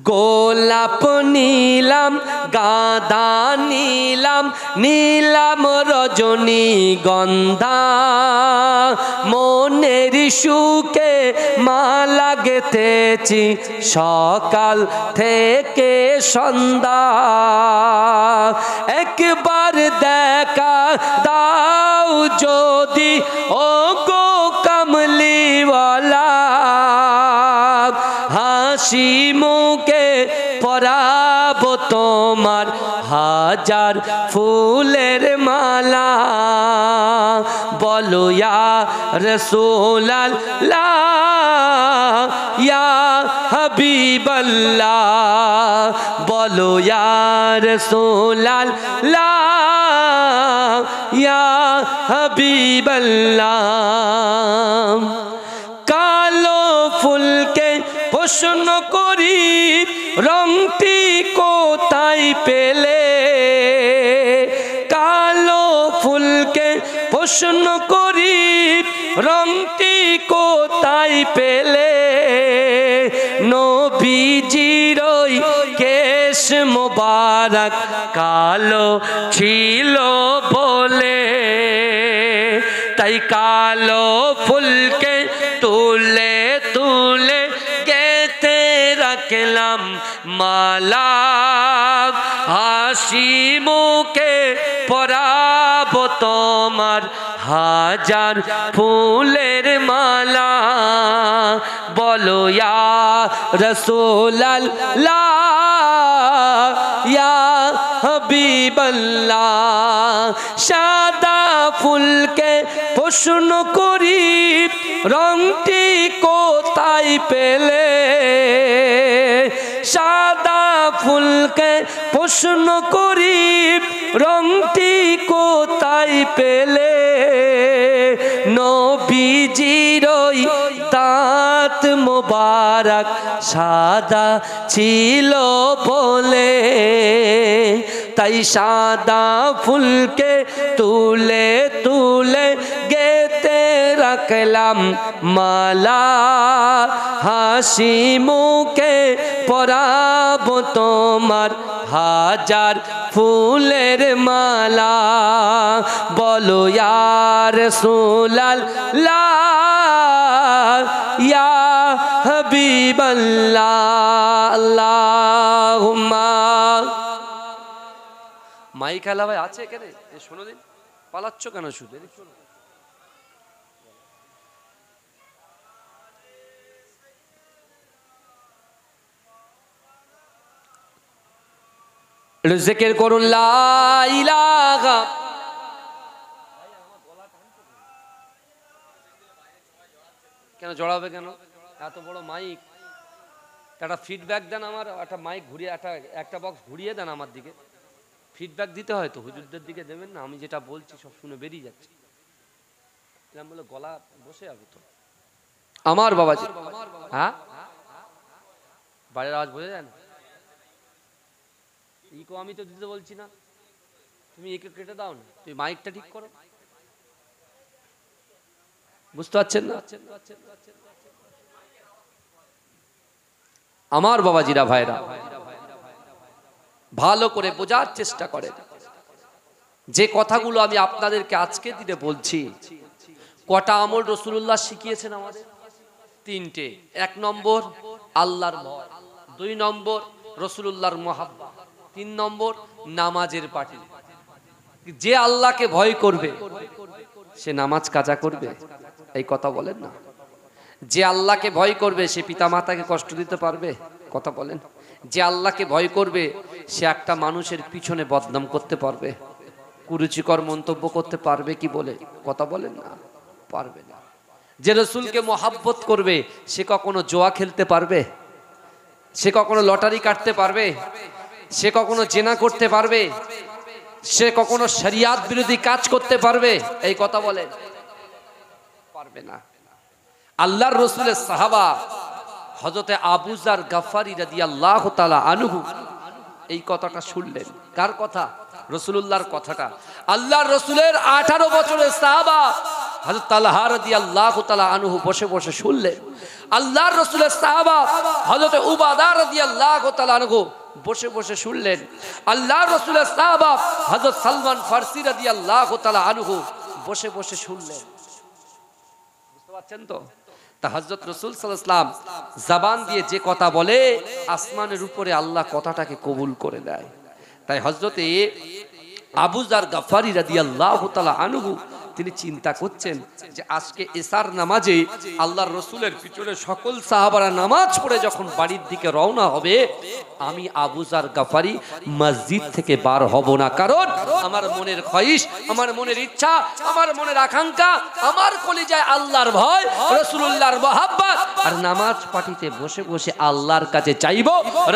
গোলাপ নিলাম, গাঁদা নিলাম, নিলাম রজনীগন্ধা, মনের সুখে মালা গেঁথেছি সকাল থেকে সন্ধ্যা। একবার দেখা দাও যদি ও গো কামলিওয়ালা, হাসি মুখে পরাবো তোমার হাজার ফুলের মালা। বলো ইয়া রাসূলুল্লাহ ইয়া হাবিবাল্লাহ, বলো ইয়া রাসূলুল্লাহ ইয়া হাবিবাল্লাহ। কালো ফুলকে প্রশ্ন করি রংটি কোথায় পেলে, কালো ফুলকে প্রশ্ন করি রংটি কোথায় পেলে, নবীজির ওই কেশ মোবারক কালো ছিল বলে, তাই কালো ফুলকে তুলে তুলে গেঁথে রাখলাম মালা, হাসি মুখে পরাবো তোমার হাজার ফুলের মালা। বলো ইয়া রাসূলুল্লাহ ইয়া হাবিবাল্লাহ। সাদা ফুলকে প্রশ্ন করি রংটি কোথায় পেলে, সাদা ফুলকে প্রশ্ন করি রংটি কোথায় পেলে, নবীজির ওই দাঁত মোবারক সাদা ছিল বলে, তাই সাদা ফুলকে তুলে তুলে গেঁথে রাখলাম মালা, হাসি মুখে পরাবো তোমার হাজার ফুলের মালা। বলো ইয়া রাসূলুল্লাহ ইয়া হাবিবাল্লাহ। আল্লাহুম্মা। মাইক খেলা ভাই আছে এখানে? শোনো দিন, পালাচ্ছ কেন শুধু? জিকির করুন লা ইলাহা। কেন জড়াবে কেন? এত বড় মাইক, একটা ফিডব্যাক দেন আমার, একটা মাইক ঘুরিয়ে একটা বক্স ঘুরিয়ে দেন আমার দিকে, ফিডব্যাক দিতে হয় তো, হুজুরদের দিকে দেবেন না, আমি যেটা বলছি সব শুনে বেরিয়ে যাচ্ছে, এরকম বলে গলা বসে যাবে তো আমার বাবাজি। হ্যাঁ, বাইরের আওয়াজ বোঝা যায় না? ইকো আমি তো দিতে বলছি না, তুমি একে কেটে দাও না, তুমি মাইকটা ঠিক করো। বুঝতে পারছেন না আমার বাবাজিরা? ভাইরা ভালো করে বোঝার চেষ্টা করেন। যে কথাগুলো আমি আপনাদেরকে আজকে দিনে বলছি, কটা আমল রাসূলুল্লাহ শিখিয়েছেন আমাদের? তিনটে। 1 নম্বর আল্লাহর ভয়, 2 নম্বর রাসূলুল্লাহর মুহাব্বত, 3 নম্বর নামাজের পাটি। যে আল্লাহকে ভয় করবে সে নামাজ কাজা করবে, এই কথা বলেন না। যে আল্লাহকে ভয় করবে সে পিতামাতাকে কষ্ট দিতে পারবে, কথা বলেন। যে আল্লাহকে ভয় করবে সে একটা মানুষের পিছনে বদনাম করতে পারবে, কুরুচিকর মন্তব্য করতে পারবে কি বলে, কথা বলেন না, পারবে না। যে রাসূলকে মহব্বত করবে সে কখনো জুয়া খেলতে পারবে, সে কখনো লটারি কাটতে পারবে, সে কখনো জেনা করতে পারবে, সে কখনো শরিয়াত বিরোধী কাজ করতে পারবে, এই কথা বলেন, পারবে না। আল্লাহর রাসূলের সাহাবা হযরতে আবু যার গাফফারী রাদিয়াল্লাহু তাআলা আনহু এই কথাটা শুনলেন। কার কথা? রাসূলুল্লাহর কথাটা। আল্লাহর রাসূলের 18 বছরের সাহাবা হযরত তালহা রাদিয়াল্লাহু তাআলা আনহু বসে বসে শুনলেন। আল্লাহর রাসূলের সাহাবা হযরত উবাদা রাদিয়াল্লাহু তাআলা আনহু বসে বসে শুনলেন। আল্লাহর রাসূলের সাহাবা হযরত সালমান ফারসি রাদিয়াল্লাহু তাআলা আনহু বসে বসে শুনলেন। বুঝতে পারছেন তো? তা হযরত রাসূল সাল্লাল্লাহু আলাইহি ওয়াসাল্লাম জবান দিয়ে যে কথা বলে আসমানের উপরে আল্লাহ কথাটাকে কবুল করে দেয়। তাই হযরতে আবু যার গাফারি রাদিয়াল্লাহু তাআলা আনহু তিনি চিন্তা করছেন যে আজকে এশার নামাজে আল্লাহর রাসূলের পিছনে সকল সাহাবারা নামাজ পড়ে যখন বাড়ির দিকে রওনা হবে, আমি আবু যার গাফারি মসজিদ থেকে বার হব না। কারণ আমার মনের খয়েশ, আমার মনের ইচ্ছা, আমার মনের আকাঙ্ক্ষা, আমার কলিজায় আল্লাহর ভয়, রাসূলুল্লাহর মহব্বত, আর নামাজ পাটিতে বসে বসে আল্লাহর কাছে চাইব।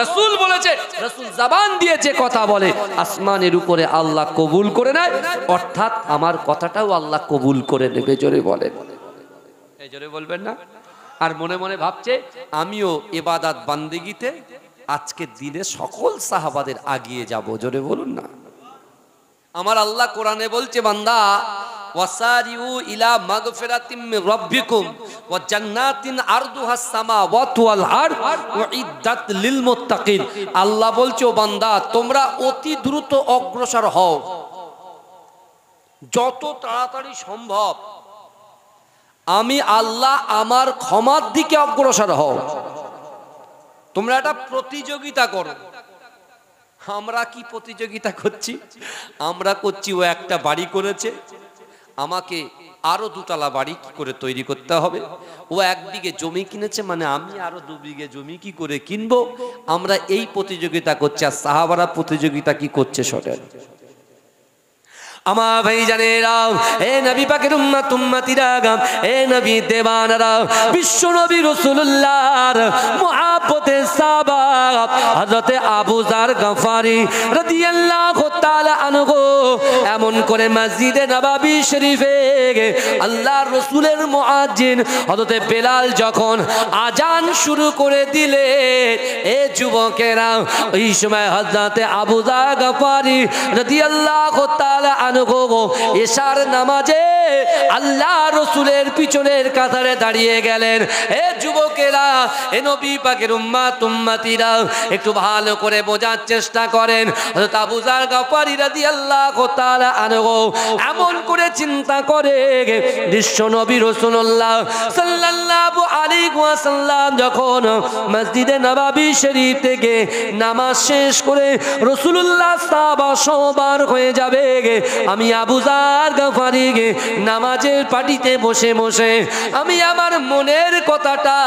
রাসূল বলেছে, রাসূল জবান দিয়ে যে কথা বলে আসমানের উপরে আল্লাহ কবুল করে নেয়, অর্থাৎ আমার কথাটাও আল্লাহ কবুল করে নেবে। জোরে বলেন, এই জোরে বলবেন না? আর মনে মনে ভাবছে আমিও ইবাদত বান্দেগিতে আজকের দিনে সকল সাহাবাদের আগিয়ে যাব। জোরে বলুন না। আমার আল্লাহ কোরআনে বলছে, বান্দা ওয়াসারিউ ইলা মাগফিরাতিম মির রাব্বিকুম ওয়া জান্নাতিন আরদুহাস সামাওয়াতু ওয়াল আরদ উইদ্দাত লিল মুত্তাকিন। আল্লাহ বলছে, ও বান্দা তোমরা অতি দ্রুত অগ্রসর হও, যত তাড়াতাড়ি সম্ভব আমি আল্লাহ আমার ক্ষমার দিকে অগ্রসর হও। তোমরা একটা প্রতিযোগিতা করো। আমরা কি প্রতিযোগিতা করছি? আমরা করছি ও একটা বাড়ি করেছে, আমাকে আরো দুতলা বাড়ি কি করে তৈরি করতে হবে। ও 1 বিঘে জমি কিনেছে, মানে আমি আরো 2 বিঘে জমি কি করে কিনবো। আমরা এই প্রতিযোগিতা করছি। আর সাহাবারা প্রতিযোগিতা কি করছে শোনেন। আমার ভাই জানেরা, এ নবী পাকের উম্মত উম্মতিরা, এ নবী দেওয়ানারা, বিশ্ব নবী রাসূলুল্লাহর মুহাব্বতের সাহাবা হযরত আবু যার গফারি রাদিয়াল্লাহু তাআলা আনহু এমন করে মসজিদে নববী শরীফে আল্লাহর রাসূলের মুয়াজ্জিন হযরত বেলাল যখন আজান শুরু করে দিলে, এ যুবকেরা, ওই সময় হযরত আবু যার গফারি রাদিয়াল্লাহু তাআলা এশার নামাজে আল্লাহ রাসূলের পিছনের কাতারে দাঁড়িয়ে গেলেন। এ যুবকেরা, এ নবী পাকের উম্মত উম্মতিরা, একটু ভালো করে বোঝার চেষ্টা করেন। হযরত আবু যার গফারি রাদিয়াল্লাহু তাআলা আনহু এমন করে চিন্তা করে, বিশ্ব নবী রাসূলুল্লাহ সাল্লাল্লাহু আলাইহি ওয়াসাল্লাম যখন মসজিদে নববী শরীফ থেকে নামাজ শেষ করে রাসূলুল্লাহ সাহাবা সবার হয়ে যাবে, আমি আবু যার গফারি নামাজের পাটিতে বসে বসে আমি আমার মনের কথাটা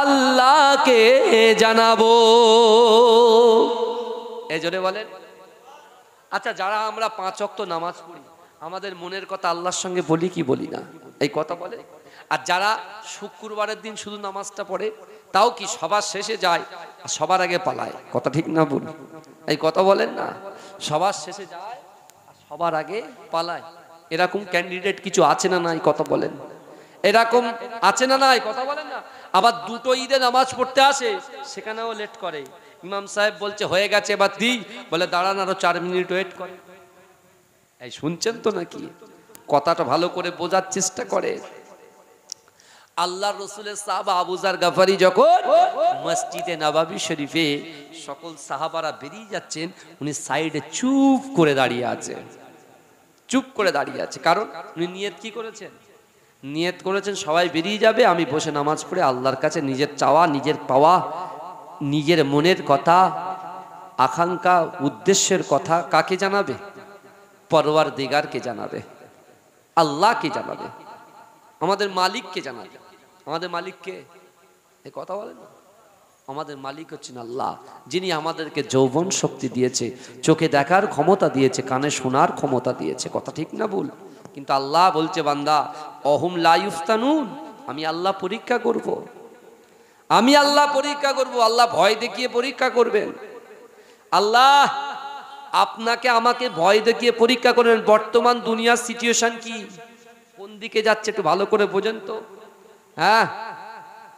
আল্লাহকে জানাবো। এই জন্য বলেন, আচ্ছা যারা আমরা 5 ওয়াক্ত নামাজ পড়ি, আমাদের মনের কথা আল্লাহর সঙ্গে বলি কি বলি না? এই কথা বলে। আর যারা শুক্রবারের দিন শুধু নামাজটা পড়ে, তাও কি সবার শেষে যায় আর সবার আগে পালায়? কথা ঠিক না বলি? এই কথা বলেন না। সবার শেষে যায় আর সবার আগে পালায়। এরকম ক্যান্ডিডেট কিছু আছে না নাই? কথা বলেন। এরকম আছে না নাই? কথা বলেন না। আবার 2টো ঈদে নামাজ পড়তে আসে, সেখানেও লেট করে। ইমাম সাহেব বলছে হয়ে গেছে এবার দিই, বলে দাঁড়ান আরো 4 মিনিট ওয়েট করে। এই শুনছেন তো নাকি? কথাটা ভালো করে বোঝার চেষ্টা করে। আল্লাহর রাসূলের সাহাবা আবু যার গফারি যখন মসজিদে নববী শরীফে সকল সাহাবারা বেরিয়ে যাচ্ছেন, উনি সাইডে চুপ করে দাঁড়িয়ে আছেন। চুপ করে দাঁড়িয়ে আছে, কারণ উনি নিয়ত কি করেছেন? নিয়ত করেছেন সবাই বেরিয়ে যাবে, আমি বসে নামাজ পড়ে আল্লাহর কাছে নিজের চাওয়া, নিজের পাওয়া, নিজের মনের কথা, আকাঙ্ক্ষা, উদ্দেশ্যের কথা কাকে জানাবে? পরওয়ারদিগারকে জানাবে, আল্লাহকে জানাবে, আমাদের মালিককে জানাবে। আমাদের মালিককে এই কথা বলেন না। আমাদের মালিক হচ্ছেন আল্লাহ, যিনি আমাদেরকে যৌবন শক্তি দিয়েছে, চোখে দেখার ক্ষমতা দিয়েছে, কানে শোনার ক্ষমতা দিয়েছে। কথা ঠিক না ভুল? কিন্তু আল্লাহ বলছে, বান্দা অহুম লা ইফতানুন, আমি আল্লাহ পরীক্ষা করব, আমি আল্লাহ পরীক্ষা করব। আল্লাহ ভয় দেখিয়ে পরীক্ষা করবেন। আল্লাহ আপনাকে আমাকে ভয় দেখিয়ে পরীক্ষা করবেন। বর্তমান দুনিয়ার সিচুয়েশন কি, কোন দিকে যাচ্ছে একটু ভালো করে বোঝেন তো। হ্যাঁ,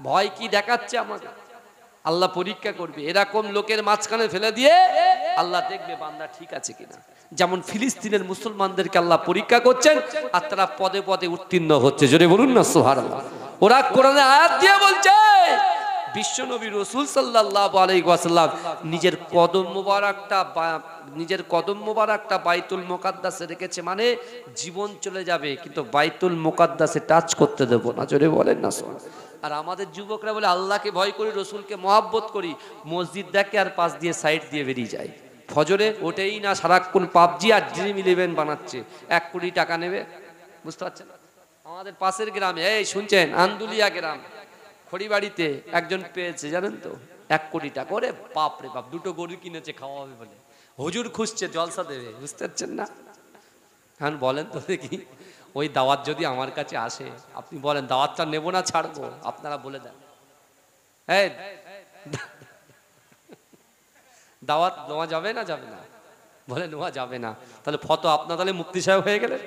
ভয় কি দেখাচ্ছে আমাকে? আল্লাহ পরীক্ষা করবে। এরকম লোকের মাঝখানে ফেলে দিয়ে আল্লাহ দেখবে বান্দা ঠিক আছে কিনা। যেমন ফিলিস্তিনের মুসলমানদেরকে আল্লাহ পরীক্ষা করছেন আর তারা পদে পদে উত্তীর্ণ হচ্ছে, জোরে বলুন না সুবহানাল্লাহ। ওরা কোরআনে আয়াত দিয়ে বলছে বিশ্বনবী রাসূল সাল্লাল্লাহু আলাইহি ওয়াসাল্লাম নিজের কদম মোবারকটা বাইতুল মুকাদ্দাসে রেখেছে, মানে জীবন চলে যাবে কিন্তু বাইতুল মুকাদ্দাসে টাচ করতে দেব না, জোরে বলেন না সুবহানাল্লাহ। আর আমাদের যুবকরা বলে আল্লাহকে ভয় করি, রসুলকে মহাব্বত করি, মসজিদ দেখে আর পাশ দিয়ে সাইড দিয়ে বেরিয়ে যায়। ফজরে ওঠেই না, সারাক্ষণ পাবজি আর ড্রিম11 বানাচ্ছে, 1 কোটি টাকা নেবে, বুঝতে পারছেন। আমাদের পাশের গ্রামে, এই শুনছেন, আন্দুলিয়া গ্রাম খড়িবাড়িতে একজন পেয়েছে জানেন তো 1 কোটি টাকা। ওরে বাপ রে বাপ, 2টো গরু কিনেছে খাওয়া হবে বলে, হুজুর খুঁজছে জলসা দেবে, বুঝতে পারছেন না। এখন বলেন তো দেখি, ওই দাওয়াত যদি আমার কাছে আসে, আপনি বলেন দাওয়াতটা নেব না ছাড়বো? আপনারা বলে দেন। হ্যাঁ, দাওয়াত নেওয়া যাবে না? যাবে না, বলে নেওয়া যাবে না। তাহলে ফটো আপনার তাহলে মুফতি সাহেব হয়ে গেলেন।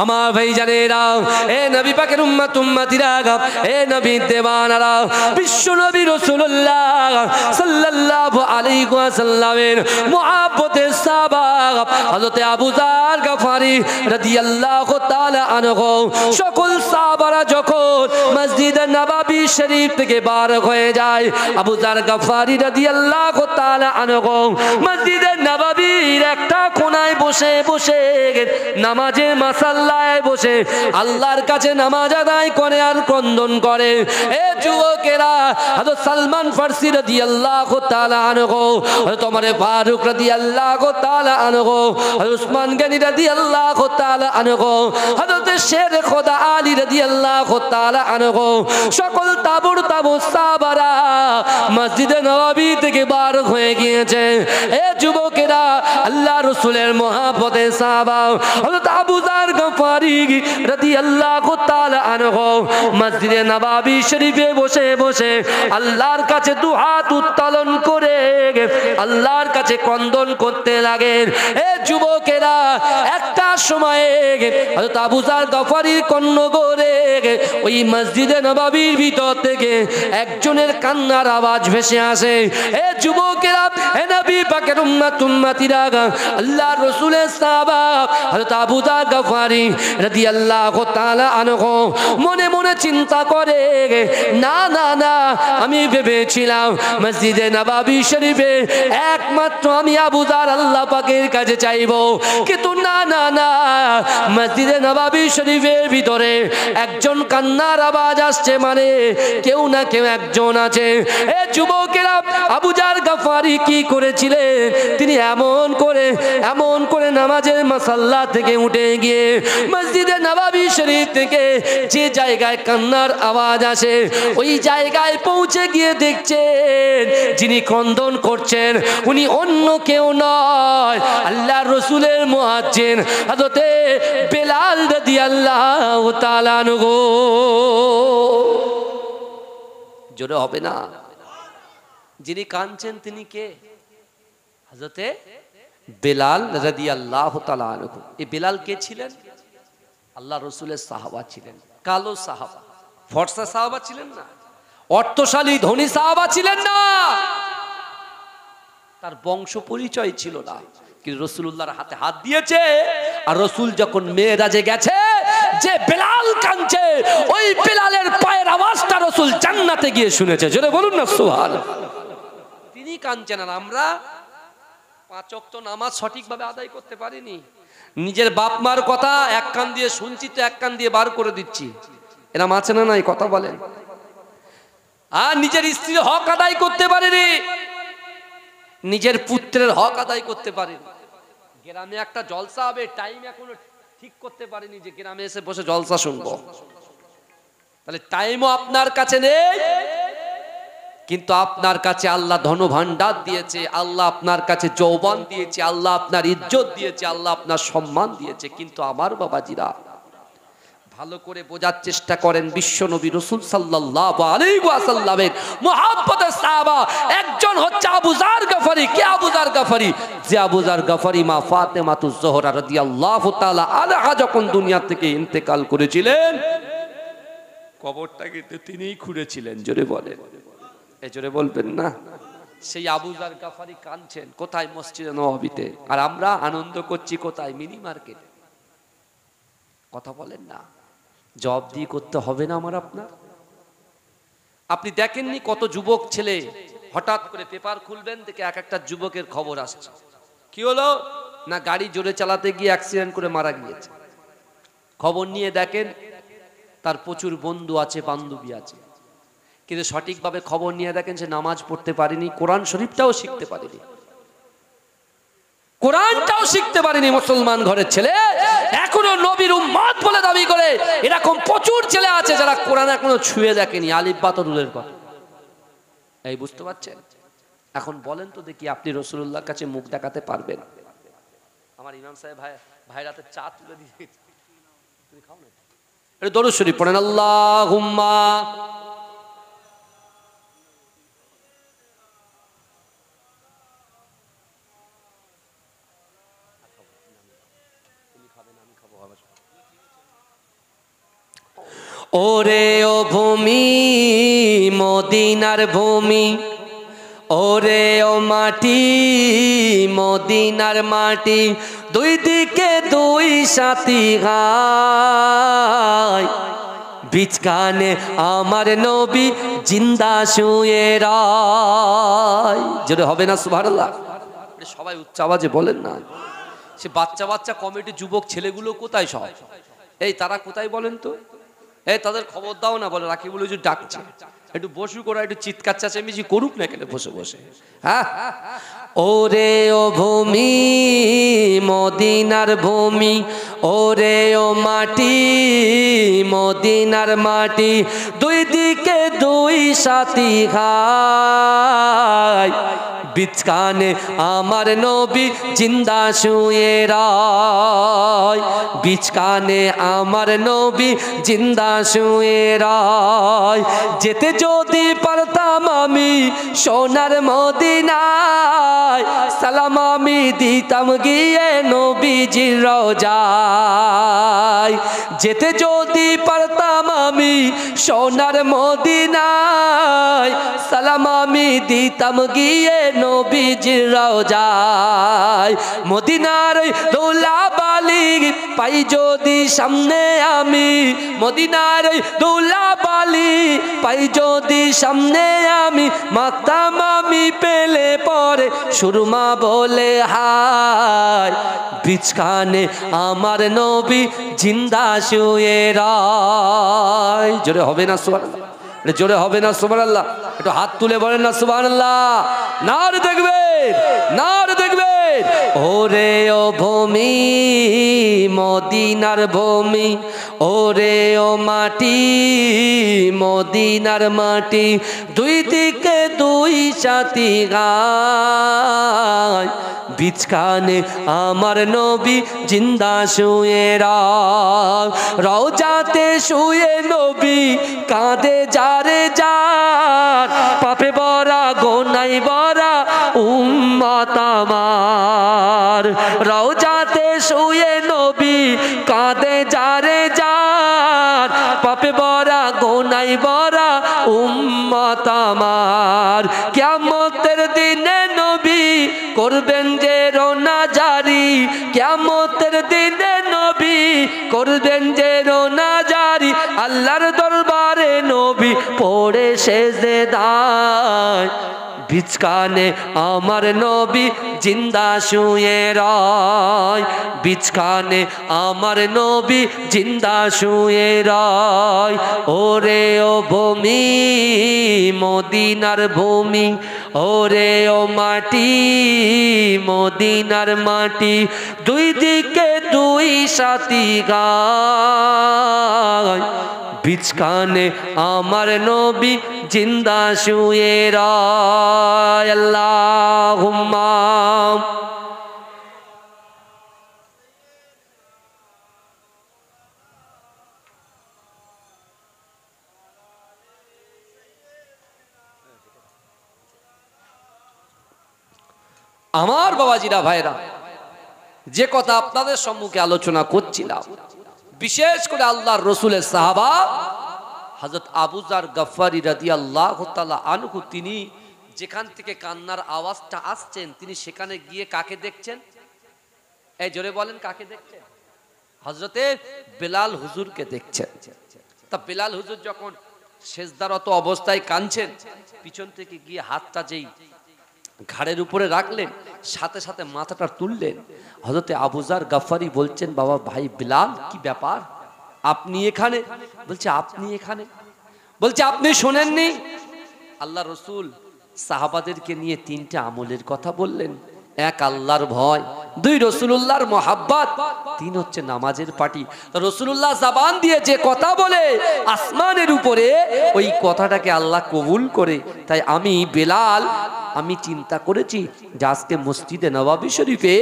আমার ভাই জানেরা, এ নবী পাকের উম্মত উম্মতিরা, এ নবী দেওয়ানারা, বিশ্ব নবী রাসূলুল্লাহ সাল্লাল্লাহু আলাইহি ওয়াসাল্লামের মুহাব্বতের সাহাবা হযরত আবু যার গফারি রাদিয়াল্লাহু তাআলা আনহু, সকল সাহাবারা যখন মসজিদে নববী শরীফ থেকে বার হয়ে যায়, আবু যার গফারি রাদিয়াল্লাহু তাআলা আনহু মসজিদে নববীর একটা কোণায় বসে বসে নামাজে মাসাল্লায় বসে আল্লাহর কাছে নামাজ আদায় করে আর ক্রন্দন করে। এ যুবকেরা, হযরত সালমান ফারসি রাদিয়াল্লাহু তাআলা আনহু, হযরত ওমর ফারুক রাদিয়াল্লাহু তাআলা আনহু, হযরত উসমান গনি রাদিয়াল্লাহু তাআলা আনহু, হযরত শের খোদা আলী রাদিয়াল্লাহু তাআলা আনহু, সকল তাবুর সাহাবারা মসজিদে নববী থেকে বার হয়ে গিয়েছে। এ যুবকেরা, আল্লাহ রাসূলের মহব্বতের সাহাবা হযরত আবু যার গফারি রাদিয়াল্লাহু তাআলা আনহু মসজিদে নববী শরীফে বসে বসে আল্লাহর কাছে দুহাত উত্তোলন করে আল্লাহর কাছে ক্রন্দন করতে লাগেন। এ যুবকেরা, একটা সময়ে হযরত আবু যার গফারির কর্ণগোরে ওই মসজিদে নববীর ভিতর থেকে একজনের কান্নার আওয়াজ ভেসে আসে। এ যুবকেরা, হে নবী পাকের উম্মত উম্মতিরা, আল্লাহর রাসূলের সাহাবা হযরত আবু যার গফারি রাদিয়াল্লাহু তাআলা আনহু মনে মনে চিন্তা করে, না না না, আমি ভেবেছিলাম মসজিদে নববী শরীফে একমাত্র আমি আবু যার আল্লাহ পাকের কাছে চাইবো, কিন্তু না না না, মসজিদে নববী শরীফের ভিতরে একজন কান্নার আওয়াজ আসছে, মানে কেউ না কেউ একজন আছে। এ যুবকেরা, আবু যার গফারি কি করেছিলেন, তিনি এমন করে নামাজের মাসাল্লা থেকে উঠে গিয়ে মসজিদে নববী শরীফ থেকে যে জায়গায় কান্নার আওয়াজ আসে ওই জায়গায় পৌঁছে গিয়ে দেখছেন যিনি ক্রন্দন করছেন উনি অন্য কেউ নয়, আল্লাহর রাসূলের মুয়াজ্জিন হযরত বেলাল রাদিয়াল্লাহু তাআলা আনহু। জোরে হবে না? যিনি কাঁদছেন তিনি কে? হযরত বেলাল রাদিয়াল্লাহু তাআলা আনহু। এই বেলাল কে ছিলেন? আল্লাহ রাসূলের সাহাবা ছিলেন। কালো সাহাবা, ফর্সা সাহাবা ছিলেন না, অর্থশালী ধনী সাহাবা ছিলেন না, তার বংশ পরিচয় ছিল না, কিন্তু রাসূলুল্লাহর হাতে হাত দিয়েছে। আর রাসূল যখন মেরাজে গেছে, যে বেলাল কাঁদছে ওই বেলালের পায়ের আওয়াজটা রাসূল জান্নাতে গিয়ে শুনেছে। জোরে বলুন না সুবহানাল্লাহ। তিনি কাঁদছেন আর আমরা 5 ওয়াক্ত নামাজ সঠিকভাবে আদায় করতে পারিনি। নিজের বাপ মার কথা এক কান দিয়ে শুনছি তো এক কান দিয়ে বার করে দিচ্ছি, এরকম আছে না নাই? কথা বলেন। আর নিজের স্ত্রীর হক আদায় করতে পারেনি, নিজের পুত্রের হক আদায় করতে পারেনি। গ্রামে একটা জলসা হবে, টাইম এখনো ঠিক করতে পারেনি যে গ্রামে এসে বসে জলসা শুনবো, তাহলে টাইমও আপনার কাছে নেই। কিন্তু আপনার কাছে আল্লাহ ধন ভান্ডার দিয়েছে, আল্লাহ আপনার কাছে যৌবন দিয়েছে, আল্লাহ আপনার ইজ্জত দিয়েছে, আল্লাহ আপনার সম্মান দিয়েছে। কিন্তু আমার বাবাজিরা, ভালো করে বোঝার চেষ্টা করেন, বিশ্ব নবী রাসূল সাল্লাল্লাহু আলাইহি ওয়াসাল্লামের মুহাব্বতের সাহাবা একজন হচ্ছে আবু যার গফারি। কে আবু যার গফারি? যে আবু যার গফারি মা ফাতেমাতুজ জোহরা রাদিয়াল্লাহু তাআলা আনহা যখন দুনিয়া থেকে ইন্তেকাল করেছিলেন, কবরটা কিন্তু তিনিই খুঁড়েছিলেন। জোরে বলেন, এই জোরে বলবেন না? সেই আবু যার গাফারি কাঁদছেন কোথায়? মসজিদে নববীতে। আর আমরা আনন্দ করছি কোথায়? মিনি মার্কেটে। কথা বলেন না, জবাব দিয়ে করতে হবে না আমার আপনার? আপনি দেখেননি কত যুবক ছেলে হঠাৎ করে পেপার খুলবেন দেখে এক একটা যুবকের খবর আসছে। কি হলো না, গাড়ি জোরে চালাতে গিয়ে অ্যাক্সিডেন্ট করে মারা গিয়েছে। খবর নিয়ে দেখেন তার প্রচুর বন্ধু আছে, বান্ধবী আছে, কিন্তু সঠিকভাবে খবর নিয়ে দেখেন সে নামাজ পড়তে পারেনি, কোরআন শরীফটাও শিখতে পারেনি, কোরআনটাও শিখতে পারেনি। মুসলমান ঘরের ছেলে এখনো নবীর উম্মত বলে দাবি করে। এরকম প্রচুর ছেলে আছে যারা কোরআন এখনো ছুঁয়ে দেখেনি, আলিফ বা তো দূরের কথা। এই বুঝতে পারছেন? এখন বলেন তো দেখি, আপনি রাসূলুল্লাহর কাছে মুখ দেখাতে পারবেন? আমার ইমাম সাহেব ভাই রাতে চা তুলে দিয়ে, তুমি খাও না, এটা দরুদ শরীফ পড়েন, আল্লাহুম্মা ওরে ও ভূমি মদিনার ভূমি, ওরে ও মাটি মদিনার মাটি, দুই দিকে দুই সাথী গায়, বিচকানে আমার নবী জিন্দা শুয়ে রায়। জোরে হবে না সুবহানাল্লাহ? সবাই উচ্চ আওয়াজে বলেন না। সে বাচ্চা বাচ্চা কমিটি যুবক ছেলেগুলো কোথায়? সব এই তারা কোথায় বলেন তো? এই তাদের খবর দাও না, বলে রাখি বলে যে ডাকছে, একটু বসুক, ওরা একটু চিৎকার চেঁচামেচি করুক না কেন বসে বসে। হ্যাঁ, ওরে ও ভূমি মদিনার ভূমি, ওরে ও মাটি মদিনার মাটি, দুই দিকে দুই সাথী খায়, বিচকানে আমার নবী জিন্দা শুয়ে রায়, বিচকানে আমার নবী জিন্দা শুয়ে রায়। যেতে যদি পারতাম আমি সোনার মদিনায়, সালাম আমি দিতাম গিয়ে নবীজির রওজায়। যেতে যদি পারতাম আমি সোনার মদিনায়, সালাম আমি দিতাম গিয়ে নবীজির রওজায়। মদিনার দৌলাবালি পাই যদি সামনে আমি, মদিনার দৌলাবালি পাই যদি সামনে আমি, মাতাম আমি পেলে পরে সুরমা বলে হায়, বিচকানে আমার নবী জিন্দা শুয়ে রায়। জোরে হবে না সুবহানাল্লাহ? জোরে হবে না সুবহানাল্লাহ? একটু হাত তুলে বলেন না সুবহানাল্লাহ? নার দেখবেন, নার দেখবেন। ওরে ও ভূমি মদিনার ভূমি, ওরে ও মাটি মদিনার মাটি, দুই দিকে দুই সাথী গায়, বিচকানে আমার নবী জিন্দা শুয়ে রায়। রওজাতে শুয়ে নবী কাঁদে যারে যার, পাপে ভরা গোনায় ভরা উম্মত আমার। রওজাতে শুয়ে নবী কাঁদে যারে যার, পাপে ভরা গোনায় ভরা উম্মত আমার। কিয়ামতের দিনে নবী করবেন যে রোনা জারি, কিয়ামতের দিনে নবী করবেন যে রোনা জারি, আল্লাহর দরবারে নবী পড়ে সেজদায়, বিচকানে আমার নবী জিন্দা শুয়ে রায়, বিচকানে আমার নবী জিন্দা শুয়ে রায়। ওরে ও ভূমি মদিনার ভূমি, ওরে ও মাটি মদিনার মাটি, দুই দিকে দুই সাথী গায়, বিচকানে আমার নবী জিন্দা শুয়ে রায়। আল্লাহুম্মা আমার বাবাজিরা ভাইরা, যে কথা আপনাদের সম্মুখে আলোচনা করছিলাম, বিশেষ করে আল্লাহর রসুলের সাহাবা হযরত আবু যার গফফারী রাদিয়াল্লাহু তাআলা আনহু, তিনি যেখান থেকে কান্নার আওয়াজটা আসছেন তিনি সেখানে গিয়ে কাকে দেখছেন? এই জোরে বলেন, কাকে দেখছেন? হযরতে বেলাল হুজুরকে দেখছেন। তা বেলাল হুজুর যখন সেজদারত অবস্থায় কাঁদছেন, পিছন থেকে গিয়ে হাতটা যেই ঘাড়ের উপরে রাখলেন, সাথে সাথে মাথাটা তুললেন। হযরতে আবু যার গাফফারি বলছেন, বাবা ভাই বেলাল, কি ব্যাপার, আপনি এখানে? বলছে আপনি এখানে? বলছে আপনি শোনেননি আল্লাহ রসুল সাহাবাদেরকে নিয়ে তিনটা আমলের কথা বললেন? এক আল্লাহর ভয়, দুই রসুলুল্লাহর মহাব্বত, তিন হচ্ছে নামাজের পাটি। রসুলুল্লাহ জবান দিয়ে যে কথা বলে আসমানের উপরে, ওই কথাটাকে আল্লাহ কবুল করে। তাই আমি বেলাল, আমি চিন্তা করেছি যে আজকে মসজিদে নববী শরীফে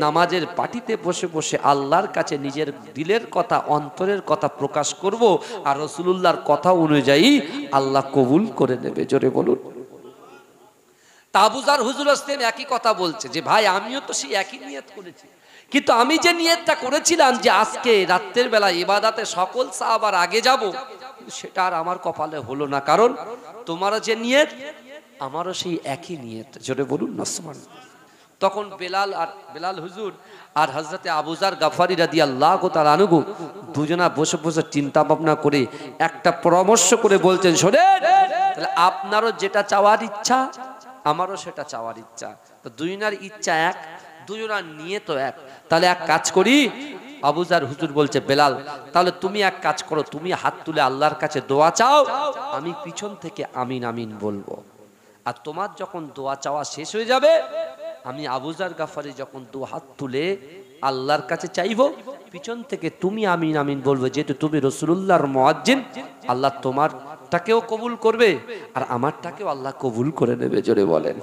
নামাজের পাটিতে বসে বসে আল্লাহর কাছে নিজের দিলের কথা, অন্তরের কথা প্রকাশ করব, আর রসুলুল্লাহর কথা অনুযায়ী আল্লাহ কবুল করে নেবে। জোরে বলুন। আবু যার হুজুর আসতেন একই কথা বলছে যে ভাই আমিও তো সেই একই নিয়ত করেছি, কিন্তু আমি যে নিয়তটা করেছিলাম যে আজকে রাতের বেলা ইবাদতে সকল সাহাবার আগে যাব, সেটা আর আমার কপালে হলো না। কারণ তোমারও যে নিয়ত আমারও সেই একই নিয়ত। জোরে বলুন না সুবহানাল্লাহ। তখন বেলাল হুজুর আর হযরতে আবু যার গাফফারি রাদিয়াল্লাহু তাআলা আনহু দুজনা বসে বসে চিন্তা ভাবনা করে একটা পরামর্শ করে বলছেন, শোনেন, তাহলে আপনারও যেটা চাওয়ার ইচ্ছা আমারও সেটা চাওয়ার ইচ্ছা, তো দুজনের ইচ্ছা এক, দুজনের নিয়ত এক। তাহলে এক কাজ করি। আবু যার হুজুর বলছে, বেলাল তাহলে তুমি এক কাজ করো, তুমি হাত তুলে আল্লাহর কাছে দোয়া চাও, আমি পিছন থেকে আমিন আমিন বলবো। আর তোমার যখন দোয়া চাওয়া শেষ হয়ে যাবে, আমি আবু যার গাফফারি যখন দু হাত তুলে আল্লাহর কাছে চাইবো, পিছন থেকে তুমি আমিন আমিন বলবো। যেহেতু তুমি রাসূলুল্লাহর মুয়াজ্জিন, আল্লাহ তোমারটাকেও কবুল করবে আর আমারটাকেও আল্লাহ কবুল করে নেবে। জোরে বলেন।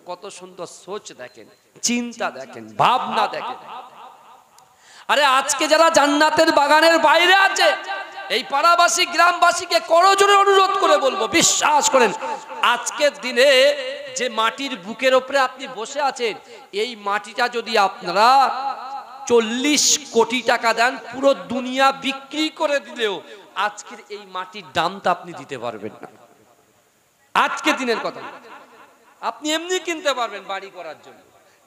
কত সুন্দর সোচ দেখেন, চিন্তা দেখেন, ভাবনা দেখেন। আরে আজকে যারা জান্নাতের বাগানের বাইরে আছে, এই পাড়াবাসী গ্রামবাসীকে করজোরে অনুরোধ করে বলবো, বিশ্বাস করেন আজকের দিনে যে মাটির বুকের উপরে আপনি বসে আছেন, এই মাটিটা যদি আপনারা 40 কোটি টাকা দেন, পুরো দুনিয়া বিক্রি করে দিলেও আজকের এই মাটির দামটা আপনি দিতে পারবেন না। আজকের দিনের কথা, আপনি এমনি কিনতে পারবেন বাড়ি করার জন্য,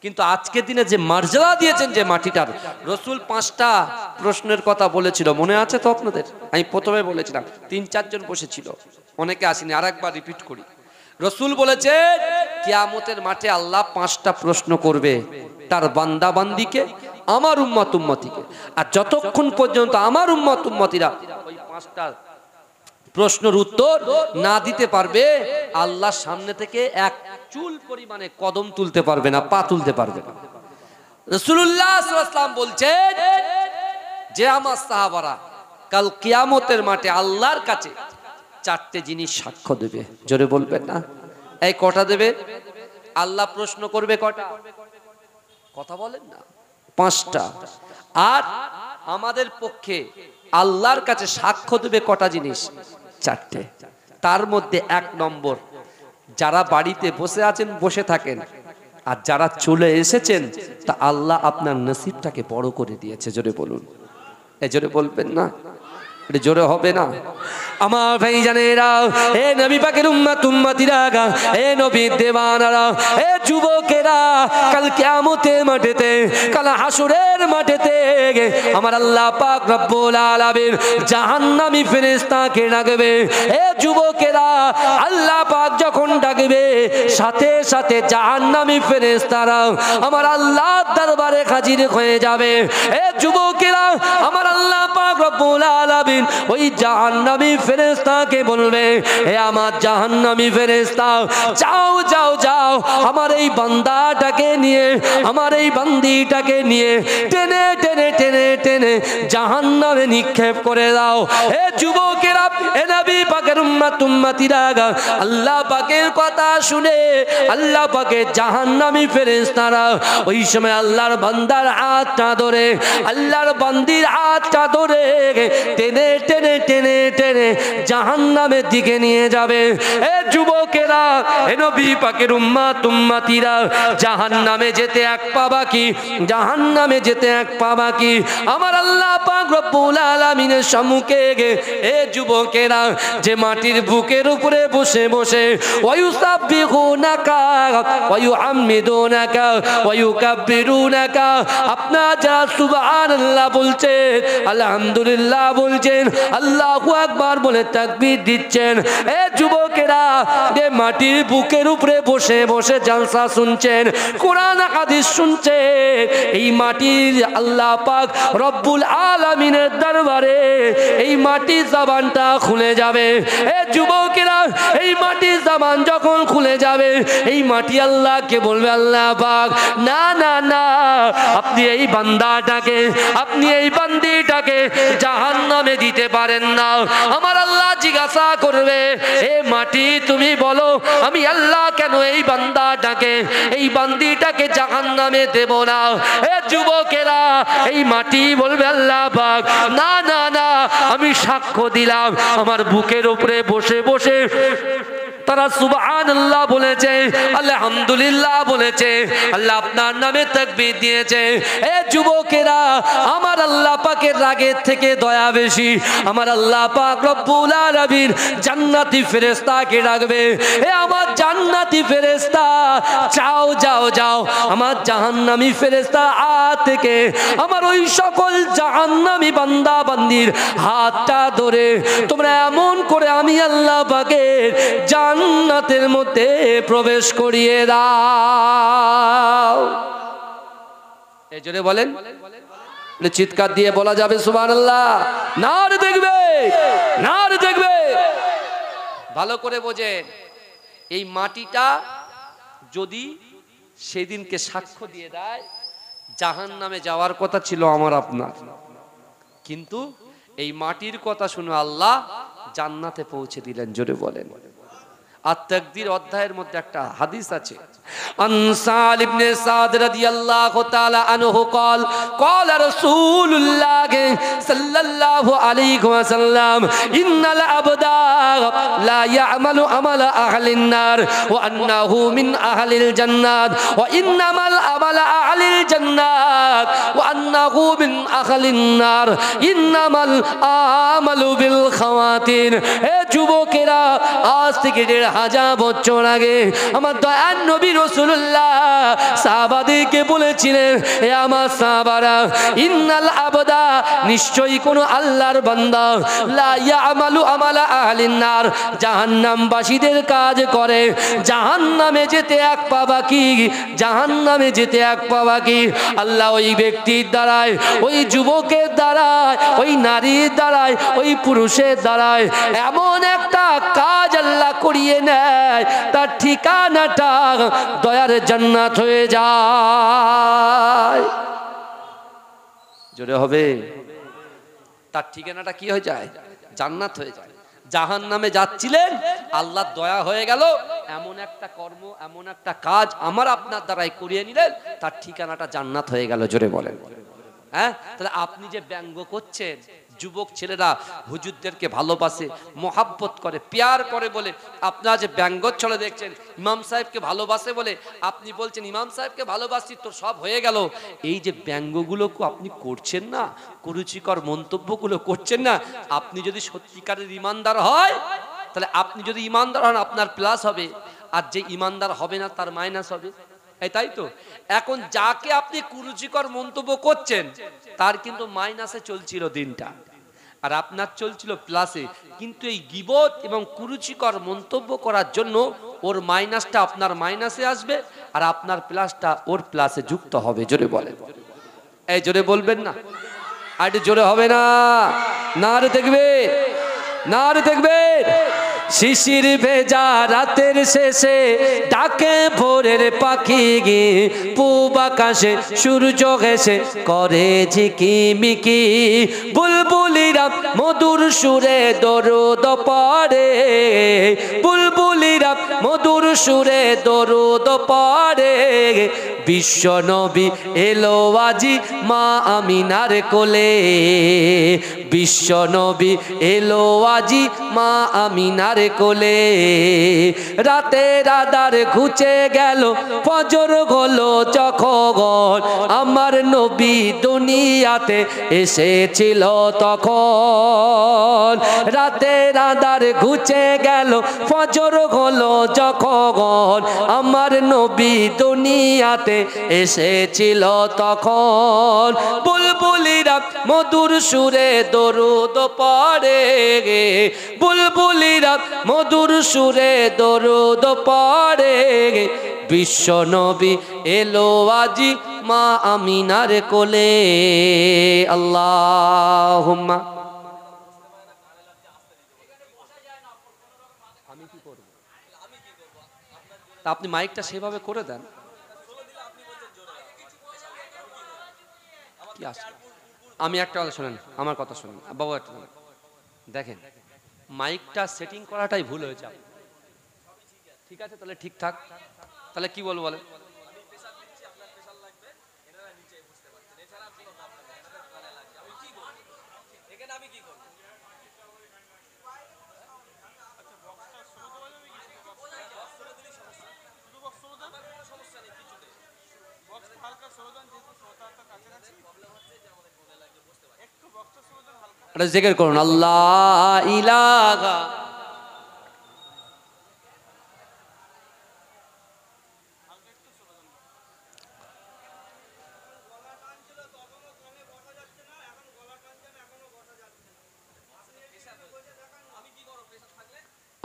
কিন্তু আজকের দিনে যে মর্যাদা দিয়েছেন যে মাটিটার। রসুল 5টা প্রশ্নের কথা বলেছিল, মনে আছে তো আপনাদের? আমি প্রথমে বলেছিলাম, 3-4 জন বসেছিল, অনেকে আসেনি, আর একবার রিপিট করি। রসুল বলেছে কিয়ামতের মাঠে আল্লাহ 5টা প্রশ্ন করবে তার বান্দা বান্দিকে, আমার উম্মত উম্মতিকে। আর যতক্ষণ পর্যন্ত আমার উম্মত উম্মতিরা ওই 5টা প্রশ্নের উত্তর না দিতে পারবে, আল্লাহর সামনে থেকে এক চুল পরিমাণে কদম তুলতে পারবে না, পা তুলতে পারবে না। রাসূলুল্লাহ সাল্লাল্লাহু আলাইহি ওয়াসাল্লাম বলছেন যে আমার সাহাবারা কাল কিয়ামতের মাঠে আল্লাহর কাছে 4টে জিনিস সাক্ষ্য দেবে। জোরে বলবেন না? এই কটা দেবে? আল্লাহ প্রশ্ন করবে কটা? কথা বলেন না। 5টা। আর আমাদের পক্ষে আল্লাহর কাছে সাক্ষ্য দেবে কটা জিনিস? 4টে। তার মধ্যে 1 নম্বর, যারা বাড়িতে বসে আছেন বসে থাকেন, আর যারা চলে এসেছেন তা আল্লাহ আপনার নসিবটাকে বড় করে দিয়েছে। জোরে বলুন। এই জোরে বলবেন না? এটা জোরে হবে না? আমার ভাই জানেরা, এ নবী পাকের উম্মত উম্মতিরা, এ নবীর দেওয়ানারা, এ যুবকেরা, কাল কিয়ামতের মাঠেতে, কাল হাসরের মাঠেতে আমার আল্লাহ পাক রব্বুল আলামিন জাহান্নামী ফেরেশতাকে ডাকবে। এ যুবকেরা, আল্লাহ পাক যখন ডাকবে, সাথে সাথে জাহান্নামী ফেরেশতারা আমার আল্লাহর দরবারে হাজির হয়ে যাবে। এ যুবকেরা, আমার আল্লাহ পাক রব্বুল আলামিন ওই জাহান্নামী ফেরেশতাকে বলবে, হে আমার জাহান্নামী ফেরেশতা, যাও যাও যাও, আমার এই বান্দাটাকে নিয়ে, আমার এই বান্দিটাকে নিয়ে টেনে টেনে টেনে টেনে জাহান্নামে নিক্ষেপ করে দাও। হে যুবকেরা, হে নবী পাকের উম্মত উম্মতিরা, আল্লাহ পাকের কথা শুনে আল্লাহ পাকের জাহান্নামী ফেরেশতারা ওই সময় আল্লাহর বান্দার হাতটা ধরে, আল্লাহর বান্দির হাতটা ধরে টেনে টেনে টেনে টেনে জাহান্নামের দিকে নিয়ে যাবে। এ যুবকেরা, এ নবী পাকের উম্মত উম্মতিরা, জাহান্নামে যেতে 1 পা বাকি, জাহান্নামে যেতে 1 পা বাকি। আমার আল্লাহ পাক রব্বুল আলামিনের সম্মুখে এ যুবকেরা যুবকেরা যে মাটির বুকের উপরে বসে বসে ওয়ায়ুসাব্বিহুনাকা ওয়ায়ুহাম্মিদুনাকা ওয়ায়ুকাব্বিরুনাকা, আপনারা যারা সুবহানাল্লাহ বলছেন, আলহামদুলিল্লাহ বলছেন, আল্লাহু আকবার বলে তাকবীর দিচ্ছেন, এ যুবকেরা যে মাটির বুকের উপরে বসে বসে জালসা শুনছেন, কোরআন হাদিস শুনছেন, এই মাটির আল্লাহ পাক রব্বুল আলামিনের দরবারে এই মাটির জবানটা খুলে যাবে। এ যুবকেরা, এই মাটির জবান যখন খুলে যাবে, এই মাটি আল্লাহকে বলবে, আল্লাহ পাক না না না, আপনি এই বান্দাটাকে, আপনি এই বান্দিটাকে জাহান্নামে দিতে পারেন না। আমার আল্লাহ জিজ্ঞাসা করবে, এ মাটি তুমি বলো আমি আল্লাহ কেন এই বান্দাটাকে, এই বান্দিটাকে জাহান্নামে দেব না? এ যুবকেরা, এই মাটি বলবে, আল্লাহ পাক না না না, আমি সাক্ষ্য দিলাম আমার বুকের উপরে বসে বসে তারা সুবহানাল্লাহ বলেছে, আলহামদুলিল্লাহ বলেছে, আল্লাহ আপনার নামে তাকবীর দিয়েছে। এ যুবকেরা, আমার আল্লাহ পাকের রাগের থেকে দয়া বেশি। আমার আল্লাহ পাক রব্বুল আলামিন জান্নাতি ফেরেশতাকে ডাকবে, এ আমার জান্নাতি ফেরেশতা, যাও যাও যাও, আমার জাহান্নামী ফেরেশতা থেকে আমার ওই সকল জাহান্নামী বান্দা বান্দির হাতটা ধরে তোমরা এমন করে আমি আল্লাহ পাকের জান্নাতের মধ্যে প্রবেশ করিয়ে দাও। এই জন্য বলেন, চিৎকার দিয়ে বলা যাবে সুবহানাল্লাহ। নারে দেখবে, নারে দেখবে। ভালো করে বোঝেন, এই মাটিটা যদি সেদিনকে সাক্ষ্য দিয়ে দেয়, জাহান্নামে যাওয়ার কথা ছিল আমার আপনার, কিন্তু এই মাটির কথা শুনে আল্লাহ জান্নাতে পৌঁছে দিলেন। জোরে বলেন। আত-তাকদীর অধ্যায়ের মধ্যে একটা হাদিস আছে, আনসাল ইবনে সাদ রাদিয়াল্লাহু তাআলা আনহু قال قال رسول الله সাল্লাল্লাহু আলাইহি ওয়াসাল্লাম ইন্নাল আবদা লা ইয়ামালু আমালা আহলিন নার ওয়া আন্নাহু মিন আহলিল জান্নাত ওয়া ইন্নামাল আমালা আহলিল জান্নাত ওয়া আন্নাহু মিন আহলিন নার ইন্নামাল আমালু বিল খাওয়াতিন। হে যুবকেরা, আজ থেকে 1000 বছর আগে আমার দয়ার নবী রাসূলুল্লাহ সাহাবাদেরকে বলেছিলেন, হে আমার সাহাবারা, ইন্নাল আবদা, নিশ্চয়ই কোন আল্লাহর বান্দা, লা ইয়ামালু আমালা আহলিন নার, জাহান্নামবাসীদের কাজ করে, জাহান্নামে যেতে এক পা বাকি, জাহান্নামে যেতে এক পা বাকি। আল্লাহ ওই ব্যক্তির দ্বারায়, ওই যুবকের দ্বারায়, ওই নারীর দ্বারায়, ওই পুরুষের দ্বারায় এমন একটা কাজ আল্লাহ করিয়ে নেয়, তার ঠিকানাটা দয়ার জান্নাত হয়ে যায়। জোরে হবে। তার ঠিকানাটা কি হয়ে যায়? জান্নাত হয়ে যায়। জাহান্নামে যাচ্ছিলেন, আল্লাহ দয়া হয়ে গেল, এমন একটা কর্ম, এমন একটা কাজ আমার আপনার দ্বারাই করিয়ে নিলেন, তার ঠিকানাটা জান্নাত হয়ে গেল। জোরে বলেন। হ্যাঁ, তাহলে আপনি যে ব্যঙ্গ করছেন, যুবক ছেলেরা হুজুরদেরকে ভালোবাসে, মোহাব্বত করে, প্যার করে বলে আপনারা যে ব্যঙ্গচ্ছলে দেখছেন, ইমাম সাহেবকে ভালোবাসে বলে আপনি বলছেন ইমাম সাহেবকে ভালোবাসি তো সব হয়ে গেল। এই যে ব্যঙ্গগুলোকে আপনি করছেন না, কুরুচিকর মন্তব্যগুলো করছেন না, আপনি যদি সত্যিকারের ইমানদার হয়, তাহলে আপনি যদি ইমানদার হন আপনার প্লাস হবে, আর যে ইমানদার হবে না তার মাইনাস হবে। তাই তো এখন যাকে আপনি কুরুচিকর মন্তব্য করছেন তার কিন্তু মাইনাসে চলছিল দিনটা, আর আপনার চলছিল প্লাসে। কিন্তু এই গীবত এবং কুরুচিকর মন্তব্য করার জন্য ওর মাইনাসটা আপনার মাইনাসে আসবে, আর আপনার প্লাসটা ওর প্লাসে যুক্ত হবে। জোরে বলেন। এই জোরে বলবেন না, আর জোরে হবে না। না রে দেখবে, না রে দেখবে। শিশির ভেজা রাতের শেষে ডাকে ভোরের পাখি গে, পূব আকাশে সূর্য ঘেঁষে করে ঝিকিমিকি, বুলবুলিরা মধুর সুরে দরুদ পড়ে, বুলবুলিরা মধুর সুরে দরুদ পড়ে। বিশ্ব নবী এলো আজি মা আমিনার কোলে, বিশ্ব নবী এলো আজি মা আমিনার কোলে, রাতের আধার ঘুচে গেল ফজর হলো যখন, আমার নবী দুনিয়াতে এসেছিল তখন। রাতের আধার ঘুচে গেল ফজর হলো যখন, আমার নবী দুনিয়াতে এসেছিল তখন। বুলবুলিরা মধুর সুরে দরুদ পড়ে, বুলবুলিরা মধুর সুরে দরুদ পড়ে, বিশ্ব নবী এলো আজি মা আমিনার কোলে। আল্লাহুম্মা। আমি কি করব? আপনি মাইকটা সেভাবে করে দেন। কি আসে? আমি একটা কথা শুনেন, আমার কথা শুনেন বাবু, একটা দেখেন, মাইকটা সেটিং করাটাই ভুল হয়েছে। ঠিক আছে, তাহলে ঠিকঠাক, তাহলে কি বলবো বলেন? জিকির করুন আল্লাহ ইলাহা।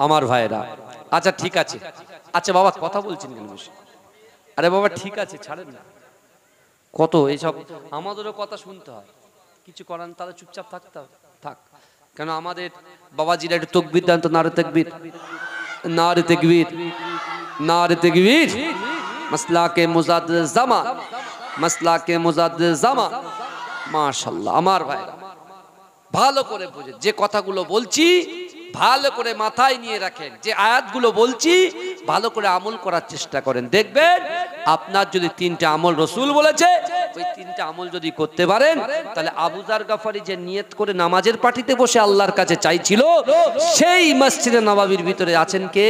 আমার ভাইরা, আচ্ছা ঠিক আছে, আচ্ছা বাবা কথা বলছেন কেন বসে? আরে বাবা ঠিক আছে, ছাড়েন না, কত এইসব আমাদেরও কথা শুনতে হয়, কিছু করান, তাহলে চুপচাপ থাকতে হবে, থাক। কেন আমাদের বাবাজিরা একটু তাকবীর দেন তো, নারে তাকবীর, নারে তাকবীর, নারে তাকবীর। মাসলাকে মুজাদ্দিদ জামা, মাসলাকে মুজাদ্দিদ জামা। মাশাআল্লাহ। আমার ভাইরা ভালো করে বুঝে, যে কথাগুলো বলছি ভালো করে মাথায় নিয়ে রাখেন, যে আয়াতগুলো বলছি ভালো করে আমল করার চেষ্টা করেন। দেখবেন আপনার যদি তিনটা আমল রসুল বলেছে, ওই তিনটা আমল যদি করতে পারেন, তাহলে আবু যার গাফারি যে নিয়ত করে নামাজের পাটিতে বসে আল্লাহর কাছে চাইছিল, সেই মসজিদে নববীর ভিতরে আছেন কে?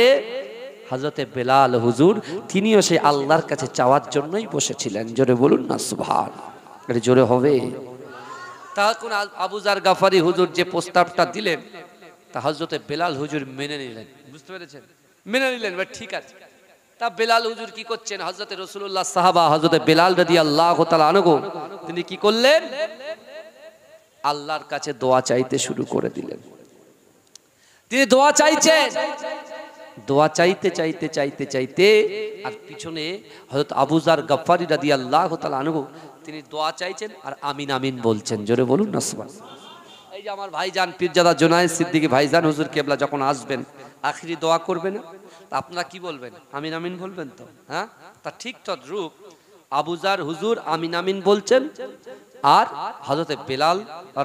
হযরতে বেলাল হুজুর। তিনিও সেই আল্লাহর কাছে চাওয়ার জন্যই বসেছিলেন। জোরে বলুন না সুবহান। এটা জোরে হবে। তখন আবু যার গাফারি হুজুর যে প্রস্তাবটা দিলেন, তা হযরতে বেলাল হুজুর মেনে নিলেন। বুঝতে পেরেছেন? মেনে নিলেন, ঠিক আছে। তা বেলাল হুজুর কি করছেন? হযরতে রাসূলুল্লাহ সাহাবা হযরতে বেলাল রাদিয়াল্লাহু তাআলা আনহু, তিনি কি করলেন? আল্লাহর কাছে দোয়া চাইতে শুরু করে দিলেন। তিনি দোয়া চাইছেন, দোয়া চাইতে চাইতে চাইতে চাইতে, আর পিছনে হযরত আবু যার গাফারি রাদিয়াল্লাহু তাআলা আনহু, তিনি দোয়া চাইছেন আর আমিন আমিন বলছেন। জোরে বলুন না সুবহান। এই যে আমার ভাইজান পীরজাদা জুনায়েদ সিদ্দিকী ভাইজান হুজুর কেবলা যখন আসবেন, আখিরি দোয়া করবেন, তা আপনারা কি বলবেন? আমিন আমিন বলবেন তো? হ্যাঁ, তা ঠিক তদ্রূপ আবু যার হুজুর আমিন আমিন বলছেন, আর হযরতে বেলাল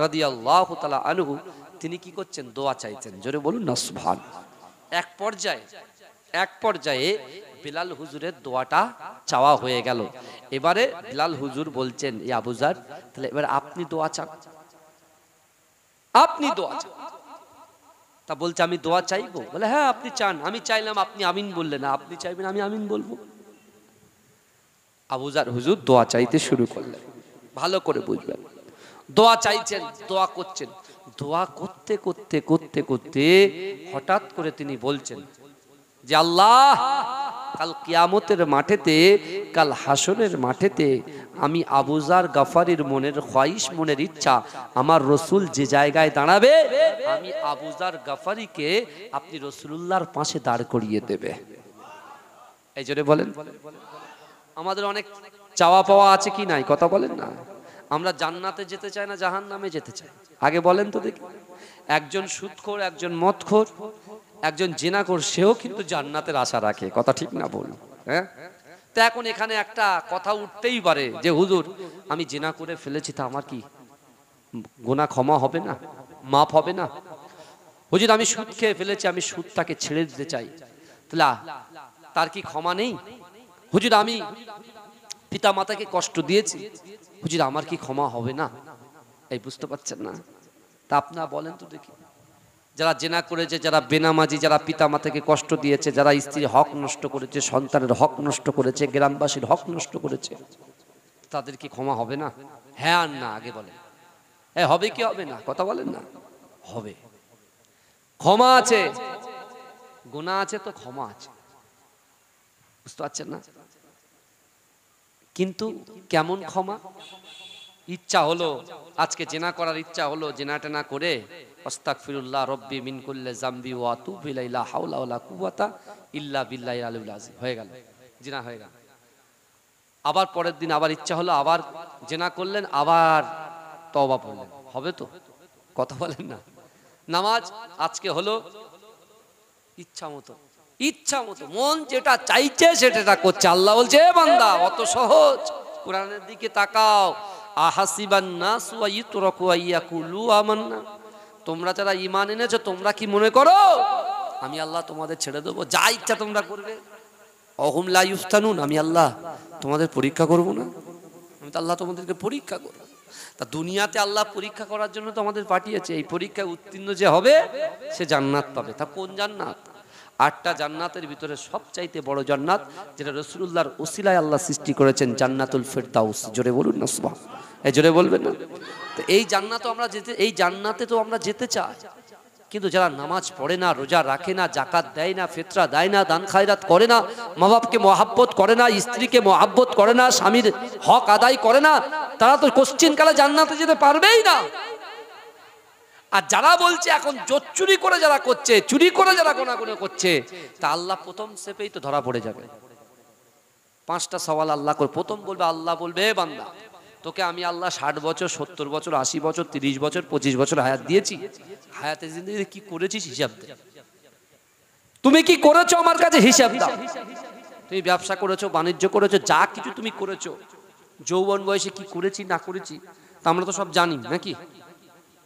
রাদিয়াল্লাহু তাআলা আনহু তিনি কি করছেন? দোয়া চাইছেন। জোরে বলুন না সুবহান। এক পর্যায়ে বেলাল হুজুরের দোয়াটা চাওয়া হয়ে গেল। এবারে বেলাল হুজুর বলছেন, এই আবু যার, তাহলে এবার আপনি দোয়া চান, আপনি দোয়া চান। তা বলছে আমি দোয়া চাইবো? বলে হ্যাঁ আপনি চান। আমি চাইলাম, আপনি আমিন বললেন না, আপনি চাইবেন আমি আমিন বলবো। আবু যার হুজুর দোয়া চাইতে শুরু করলেন। ভালো করে বুঝবেন, দোয়া চাইছেন, দোয়া করছেন, দোয়া করতে করতে করতে করতে হঠাৎ করে তিনি বলছেন যে আল্লাহ, কাল কিয়ামতের মাঠেতে, কাল হাসরের মাঠেতে আমি আবু যার গাফারির মনের খ্বাহিশ, মনের ইচ্ছা, আমার রসুল যে জায়গায় দাঁড়াবে, আমি আবু যার গাফারিকে আপনি রসুলুল্লাহর পাশে দাঁড় করিয়ে দেবে। এই জন্য বলেন, আমাদের অনেক চাওয়া পাওয়া আছে কি নাই? কথা বলেন না। আমরা জান্নাতে যেতে চাই না জাহান্নামে যেতে চাই? আগে বলেন তো দেখি। একজন সুদখোর, একজন মদখোর, একজন জিনাখোর, সেও কিন্তু জান্নাতের আশা রাখে। কথা ঠিক না বলুন? হ্যাঁ। তো এখন এখানে একটা কথা উঠতেই পারে যে হুজুর আমি জিনা করে ফেলেছি, তা আমার কি গুনাহ ক্ষমা হবে না, মাফ হবে না? হুজুর আমি সুদ খেয়ে ফেলেছি, আমি সুদটাকে ছেড়ে দিতে চাই, তাহলে তার কি ক্ষমা নেই? হুজুর আমি পিতা মাতাকে কষ্ট দিয়েছি, হুজুর আমার কি ক্ষমা হবে না? এই বুঝতে পারছেন না? তা আপনারা বলেন তো দেখি, যারা জেনা করেছে, যারা বেনামাজি, যারা পিতামাতাকে কষ্ট দিয়েছে, যারা স্ত্রীর হক নষ্ট করেছে, সন্তানের হক নষ্ট করেছে, গ্রামবাসীর হক নষ্ট করেছে, তাদের কি ক্ষমা হবে না? হ্যাঁ আর না আগে বলেন। হ্যাঁ হবে কি হবে না? কথা বলেন না। হবে। ক্ষমা আছে, গুনাহ আছে তো ক্ষমা আছে, বুঝতে পারছেন না? কিন্তু কেমন ক্ষমা? ইচ্ছা হলো আজকে জেনা করার ইচ্ছা হলো, জেনা টেনা করে আস্তাগফিরুল্লাহ রব্বি মিন কুল্লি যামবি ওয়া আতুবু ইলাইহি লা হাওলা ওয়ালা কুওয়াতা ইল্লা বিল্লাহিল আলিয়্যিল আযীম, হয়ে গেল, জেনা হয়ে গেল। আবার পরের দিন আবার ইচ্ছা হলো, আবার জেনা করলেন, আবার তওবা পড়লেন, হবে তো? কথা বলেন না। নামাজ আজকে হলো ইচ্ছা মতো, ইচ্ছা মতো মন যেটা চাইছে সেটা করছে। আল্লাহ বলছে এ বান্দা অত সহজ? কোরআনের দিকে তাকাও। আহাসিবান নাস ওয়া ইতরাকু আইয়াকুলু আমান্না, তোমরা যারা ঈমান এনেছো তোমরা কি মনে করো আমি আল্লাহ তোমাদের ছেড়ে দেবো, যা ইচ্ছা তোমরা করবে? অহুম লা ইফতানুন, আমি আল্লাহ তোমাদের পরীক্ষা করব না? আমি তো আল্লাহ তোমাদেরকে পরীক্ষা করব। তা দুনিয়াতে আল্লাহ পরীক্ষা করার জন্য তো আমাদের পাঠিয়েছে। এই পরীক্ষায় উত্তীর্ণ যে হবে সে জান্নাত পাবে। তা কোন জান্নাত? 8টা জান্নাতের ভিতরে সবচাইতে বড় জান্নাত যেটা রাসূলুল্লাহর ওসিলায় আল্লাহ সৃষ্টি করেছেন, জান্নাতুল ফেরদাউস। জোরে বলুন না সুবহান। এই জোরে বলবেন না? তো এই জান্নাতে আমরা যেতে, এই জান্নাতে তো আমরা যেতে চাই, কিন্তু যারা নামাজ পড়ে না, রোজা রাখে না, যাকাত দেয় না, ফিতরা দেয় না, দান খায়রাত করে না, মা বাপকে মহাব্বত করে না, স্ত্রীকে মহাব্বত করে না, স্বামীর হক আদায় করে না, তারা তো কোশ্চিনকালে জান্নাতে যেতে পারবেই না। আর যারা বলছে এখন জোর চুরি করে যারা করছে, চুরি করে যারা গোনাগুনি করছে, তা আল্লাহ প্রথম স্টেপেই তো ধরা পড়ে যাবে। 5টা সওয়াল আল্লাহ করে। প্রথম বলবে, আল্লাহ বলবে বান্দা তোকে আমি আল্লাহ 60 বছর, 70 বছর, 80 বছর, 30 বছর, 25 বছর হায়াত দিয়েছি। হায়াতে জিন্দেগিতে কি করেছিস হিসাব দে। তুমি কি করেছো আমার কাছে হিসাব দাও। তুমি ব্যবসা করেছো, বাণিজ্য করেছো, যা কিছু তুমি করেছো, যৌবন বয়সে কি করেছি না করেছি তা আমরা তো সব জানি নাকি?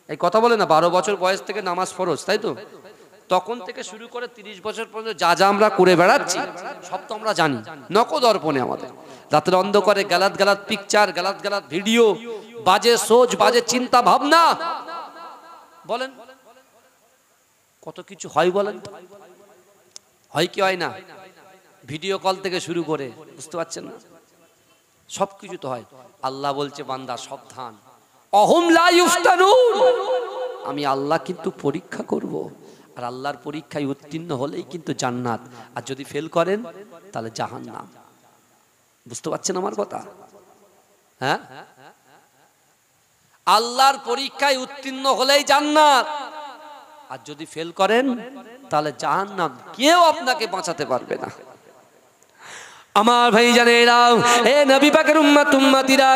এই কথা বলে না, 12 বছর বয়স থেকে নামাজ ফরজ, তাই তো? তখন থেকে শুরু করে 30 বছর পর্যন্ত যা যা আমরা করে বেড়াচ্ছি সব তো আমরা জানি। নকদর্পণে আমাদের রাতের অন্ধকারে গালাত গালাত পিকচার, গালাত গালাত ভিডিও, বাজে সোচ, বাজে চিন্তা ভাবনা, বলেন কত কিছু হয়। বলেন হয় কি হয় না? ভিডিও কল থেকে শুরু করে, বুঝতে পারছেন না? সব কিছু তো হয়। আল্লাহ বলছে বান্দা সাবধান, অহুম লা ইফতানুন, আমি আল্লাহ কিন্তু পরীক্ষা করব। আর আল্লাহর পরীক্ষায় উত্তীর্ণ হলেই কিন্তু জান্নাত, আর যদি ফেল করেন তাহলে জাহান্নাম। বুঝতে পারছেন আমার কথা? হ্যাঁ, আল্লাহর পরীক্ষায় উত্তীর্ণ হলেই জান্নাত, আর যদি ফেল করেন তাহলে জাহান্নাম। কেউ আপনাকে বাঁচাতে পারবে না। আমার ভাই জানেরা, এ নবী পাকের উম্মত উম্মতিরা,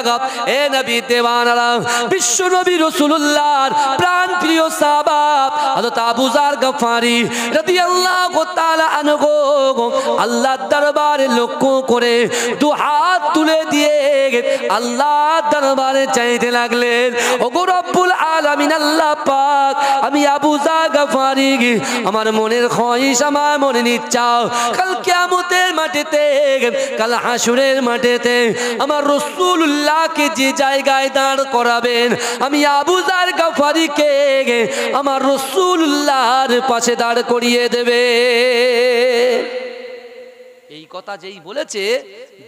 এ নবী দেওয়ানারা, বিশ্ব নবী রাসূলুল্লাহর প্রাণ প্রিয় সাহাবা হযরত আবু যার গফারি রাদিয়াল্লাহু তাআলা আনহু আল্লাহর দরবারে লক্ষ্য করে দু হাত তুলে দিয়ে আল্লাহর দরবারে চাইতে লাগলেন, ওগো রব্বুল আলামিন আল্লাহ পাক, আমি আবু যার গফারি আমার মনের খোয়াইশ, আমার মনের ইচ্ছা, কাল কিয়ামতের মাঠেতে, কাল হাসরের মাঠেতে আমার রাসূলুল্লাহকে যে জায়গায় দাঁড় করাবেন, আমি আবু যার গফারিকে আমার রাসূলুল্লাহর পাশে দাঁড় করিয়ে দেবে। এই কথা যেই বলেছে,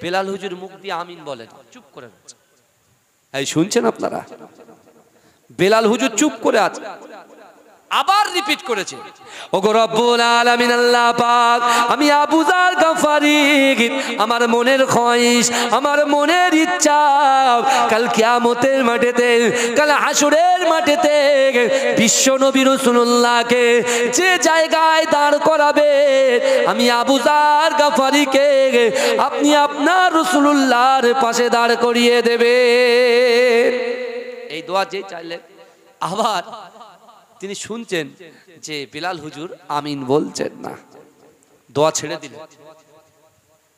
বেলাল হুজুর মুখ দিয়ে আমিন বলেন, চুপ করে আছে। এই শুনছেন আপনারা? বেলাল হুজুর চুপ করে আছে। আবার রিপিট করেছে, ওগো রব্বুল আলামিন আল্লাহ পাক, আমি আবু যার গফারি আমার মনের খোয়াইশ, আমার মনের ইচ্ছা, কাল কিয়ামতের মাঠেতে, কাল হাসরের মাঠেতে বিশ্ব নবী রাসূলুল্লাহকে যে জায়গায় দাঁড় করাবে, আমি আবু যার গফারিকে আপনি আপনার রাসূলুল্লাহর পাশে দাঁড় করিয়ে দেবে। এই দোয়া যে চাইলেন, আবার তিনি শুনছেন যে বেলাল হুজুর আমিন বলছেন না, দোয়া ছেড়ে দিলেন।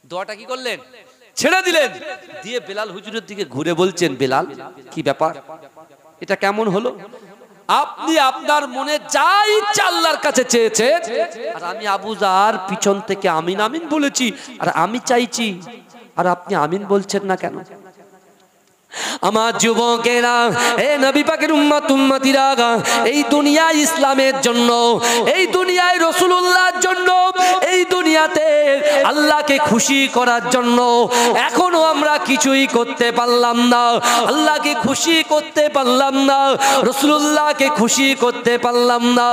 দোয়াটা কি করলেন? ছেড়ে দিলেন। দিয়ে বেলাল হুজুরের দিকে ঘুরে বলছেন, বেলাল কি ব্যাপার, এটা কেমন হলো? আপনি আপনার মনে যা ইচ্ছা আল্লাহর কাছে চেয়েছেন, আর আমি আবু যার পিছন থেকে আমিন আমিন বলেছি, আর আমি চাইছি, আর আপনি আমিন বলছেন না কেন? আমার যুবকেরা, এ নবী পাকের উম্মত উম্মতিরা, এই দুনিয়া ইসলামের জন্য, এই দুনিয়ায় রাসূলুল্লাহর জন্য, এই দুনিয়াতে আল্লাহকে খুশি করার জন্য এখনো আমরা কিছুই করতে পারলাম না। আল্লাহকে খুশি করতে পারলাম না, রাসূলুল্লাহকে খুশি করতে পারলাম না।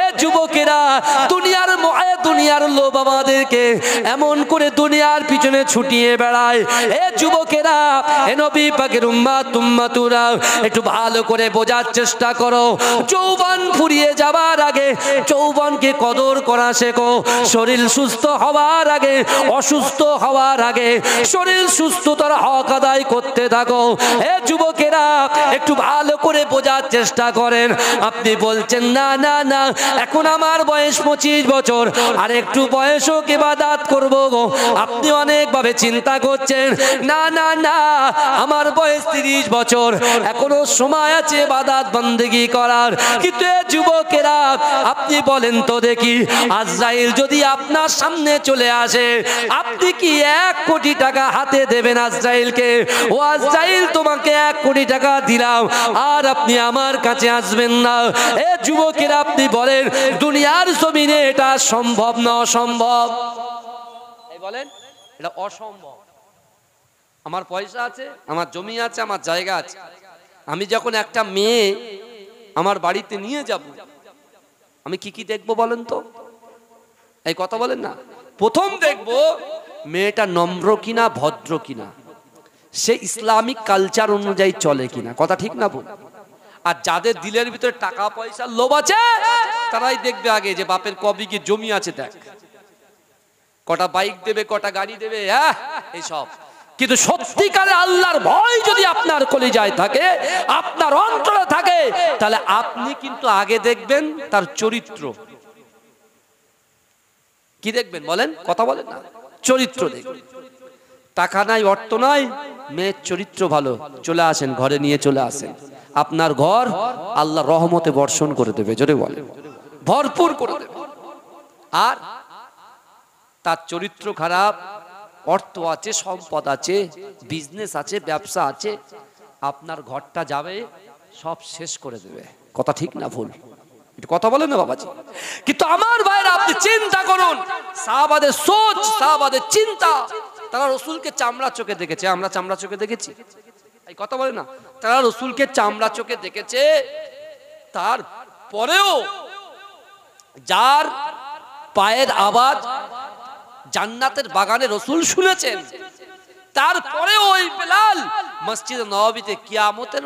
এ যুবকেরা, দুনিয়ার মোহে, দুনিয়ার লোভ আমাদেরকে এমন করে দুনিয়ার পিছনে ছুটিয়ে বেড়ায়। এ যুবকেরা, এ নবী পাকের উম্মত উম্মতুরা, একটু ভালো করে বোঝার চেষ্টা করো। যৌবন ফুরিয়ে যাবার আগে যৌবনকে কদর করা শেখো। শরীর সুস্থ হওয়ার আগে, অসুস্থ হওয়ার আগে শরীর সুস্থতার হক আদায় করতে থাকো। এ যুবকেরা, একটু ভালো করে বোঝার চেষ্টা করেন। আপনি বলছেন না না না, এখন আমার বয়স 25 বছর, আর একটু বয়স হোক ইবাদত করব। আপনি অনেকভাবে চিন্তা করছেন, না না না, আমার বয়স 30 বছর, এখনো সময় আছে ইবাদত বন্দেগী করার। কিন্তু যুবকেরা, আপনি বলেন তো দেখি, আজরাইল যদি আপনার সামনে চলে আসে, আপনি কি 1 কোটি টাকা হাতে দেবেন আজরাইলকে? ও আজরাইল, তোমাকে 1 কোটি টাকা দিলাম, আর আপনি আমার কাছে আসবেন না। এ যুবকেরা, আপনি বলেন দুনিয়ার জমিনে এটা সম্ভব না অসম্ভব? এই বলেন, এটা অসম্ভব। আমার পয়সা আছে, আমার জমি আছে, আমার জায়গা আছে, আমি যখন একটা মেয়ে আমার বাড়িতে নিয়ে যাব, আমি কি কি দেখবো বলেন তো? এই কথা বলেন না। প্রথম দেখবো মেয়েটা নম্র কিনা, ভদ্র কিনা, সে ইসলামিক কালচার অনুযায়ী চলে কিনা। কথা ঠিক না বল? আর যাদের দিলের ভিতরে টাকা পয়সার লোভ আছে, তারাই দেখবে আগে যে বাপের কবি কি জমি আছে, দেখ কটা বাইক দেবে, কটা গাড়ি দেবে, হ্যাঁ এইসব। কিন্তু সত্যিকারে আল্লাহর ভয় যদি আপনার কলিজায় থাকে, আপনার অন্তরে থাকে, তাহলে আপনি কিন্তু আগে দেখবেন তার চরিত্র। কি দেখবেন বলেন? কথা বলেন না। চরিত্র দেখবেন। টাকা নাই, অর্থ নাই, মেয়ের চরিত্র ভালো, চলে আসেন, ঘরে নিয়ে চলে আসেন। আপনার ঘর আল্লাহ রহমতে বর্ষণ করে দেবে, জোরে বলে, ভরপুর করে দেবে। আর তার চরিত্র খারাপ, অর্থ আছে, সম্পদ আছে, বিজনেস আছে, ব্যবসা আছে, আপনার ঘরটা যাবে, সব শেষ করে দেবে। কথা ঠিক না ভুল? একটু কথা বলেন না বাবাজি। কিন্তু আমার ভাইরা, আপনি চিন্তা করুন, সাহাবাদের সোচ, সাহাবাদের চিন্তা, তারা রসুলকে চামড়া চোখে দেখেছে, আমরা চামড়া চোখে দেখেছি? এই কথা বলে না। তারা রসুলকে চামড়া চোখে দেখেছে, তার পরেও যার পায়ের আওয়াজ জান্নাতের বাগানে রসুল শুনেছেন, তারপরেও ওই বেলাল মসজিদে নববীতে কিয়ামতের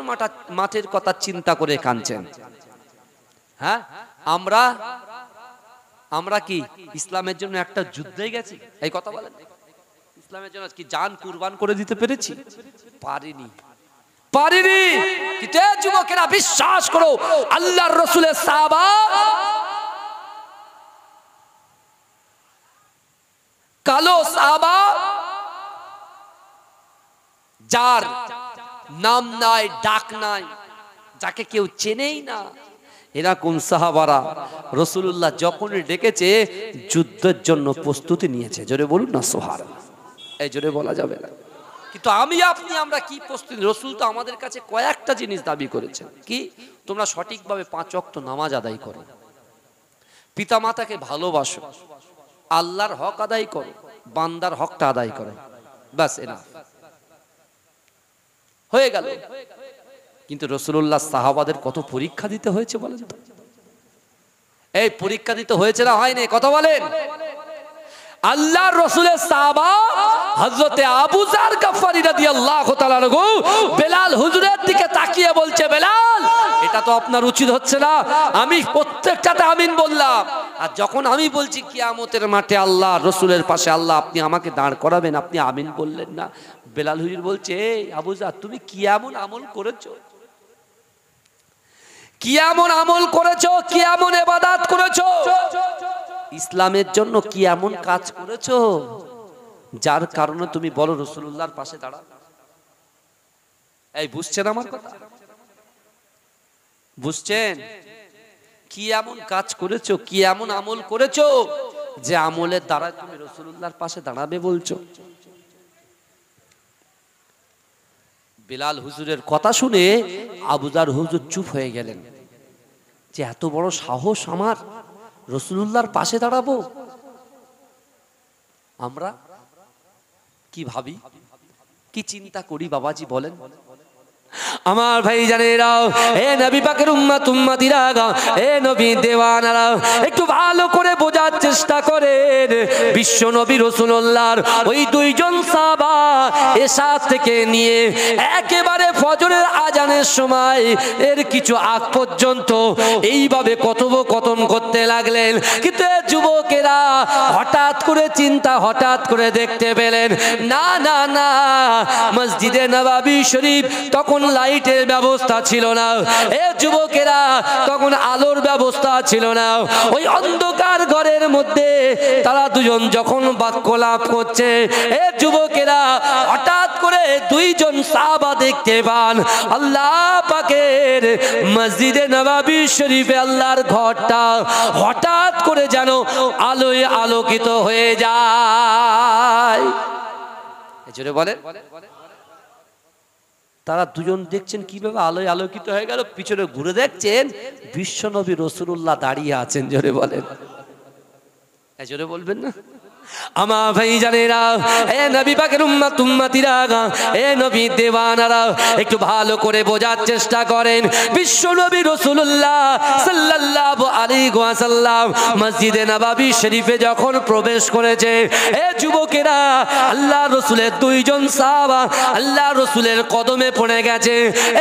মাঠের কথা চিন্তা করে কাঁদছেন। হ্যাঁ, আমরা কি ইসলামের জন্য একটা যুদ্ধে গেছি? এই কথা বলেন। ইসলামের জন্য কি জান কুরবান করে দিতে পেরেছি? পারিনি। কিন্তু যুবকেরা, বিশ্বাস করো, আল্লাহর রাসূলের সাহাবা, কালো সাহাবা, যার নাম নাই, ডাক নাই, যাকে কেউ চেনেই না, এরকম সাহাবারা রাসূলুল্লাহ যখন ডেকেছে, যুদ্ধের জন্য প্রস্তুতি নিয়েছে। জোরে বলুন না সুবহানাল্লাহ। এই জোরে বলা যাবে না। কিন্তু আমি আপনি আমরা কি প্রস্তুতি? রাসূল তো আমাদের কাছে কয়েকটা জিনিস দাবি করেছেন। কি? তোমরা সঠিকভাবে 5 ওয়াক্ত নামাজ আদায় করো, পিতামাতাকে ভালোবাসো, আল্লাহর হক আদায় করো, বান্দার হকটা আদায় করো, বাস এনাফ, হয়ে গেল। কিন্তু রাসূলুল্লাহ সাহাবাদের কত পরীক্ষা দিতে হয়েছে বলেন তো? এই পরীক্ষা দিতে হয়েছে না হয়নি? কথা বলেন। আল্লাহর রাসূলের সাহাবা হযরতে আবু যার গফফারী রাদিয়াল্লাহু তাআলা আনহু বেলাল হুজুরের দিকে তাকিয়ে বলছে, বেলাল, এটা তো আপনার উচিত হচ্ছে না। আমি প্রত্যেকটাতে আমিন বললাম, আর যখন আমি বলছি কিয়ামতের মাঠে আল্লাহ রাসূলের পাশে আল্লাহ আপনি আমাকে দাঁড় করাবেন, আপনি আমিন বললেন না। বেলাল হুজুর বলছে, এই আবু যার, তুমি কি এমন আমল করেছো? কি এমন আমল করেছো? কি এমন ইবাদত করেছো? ইসলামের জন্য কি এমন কাজ করেছো যার কারণে তুমি বলো রাসূলুল্লাহর পাশে দাঁড়াও? এই বুঝছেন আমার কথা? বুঝছেন? কি এমন কাজ করেছো, কি এমন আমল করেছো যে আমলের দ্বারা তুমি রাসূলুল্লাহর পাশে দাঁড়াবে বলছো? বেলাল হুজুরের কথা শুনে আবু যার হুজুর চুপ হয়ে গেলেন, যে এত বড় সাহস আমার, রাসূলুল্লাহর পাশে দাঁড়াবো। আমরা কি ভাবি, কি চিন্তা করি বাবাজি বলেন? আমার ভাই জানেরা, এ নবী পাকের উম্মত উম্মতিরা, এ নবী দেওয়ানারা, একটু ভালো করে বোঝার চেষ্টা করেন। বিশ্ব নবী রাসূলুল্লাহর ওই দুইজন সাহাবা এশা থেকে নিয়ে একেবারে ফজরের আজানের সময় এর কিছু আগ পর্যন্ত এইভাবে কথোপকথন করতে লাগলেন। কিন্তু যুবকেরা হঠাৎ করে চিন্তা, হঠাৎ করে দেখতে পেলেন, না না না, মসজিদে নববী শরীফ তখন লাইটের ব্যবস্থা ছিল না, এ যুবকেরা তখন আলোর ব্যবস্থা ছিল না। ওই অন্ধকার ঘরের মধ্যে তারা দুজন যখন বাক্যলাপ করছে, এ যুবকেরা হঠাৎ করে দুইজন সাহাবা দেখতে পান আল্লাহ পাকের মসজিদে নববী শরীফে আল্লাহর ঘরটা হঠাৎ করে যেন আলোয় আলোকিত হয়ে যায়। জোরে বলেন। তারা দুজন দেখছেন কিভাবে আলোয় আলোকিত হয়ে গেল, পিছনে ঘুরে দেখছেন বিশ্বনবী রাসূলুল্লাহ দাঁড়িয়ে আছেন। জোরে বলেন, জোরে বলবেন না? আমার ভাই জানেরা, এ নবী পাকের উম্মত উম্মতিরা, এ নবী দেওয়ানারা, একটু ভালো করে বোঝার চেষ্টা করেন। বিশ্ব নবী রাসূলুল্লাহ সাল্লাল্লাহু আলাইহি ওয়াসাল্লাম মসজিদে নববী শরীফে যখন প্রবেশ করেছে, এ যুবকেরা আল্লাহ রাসূলের দুইজন সাহাবা আল্লাহ রাসূলের কদমে পড়ে গেছে।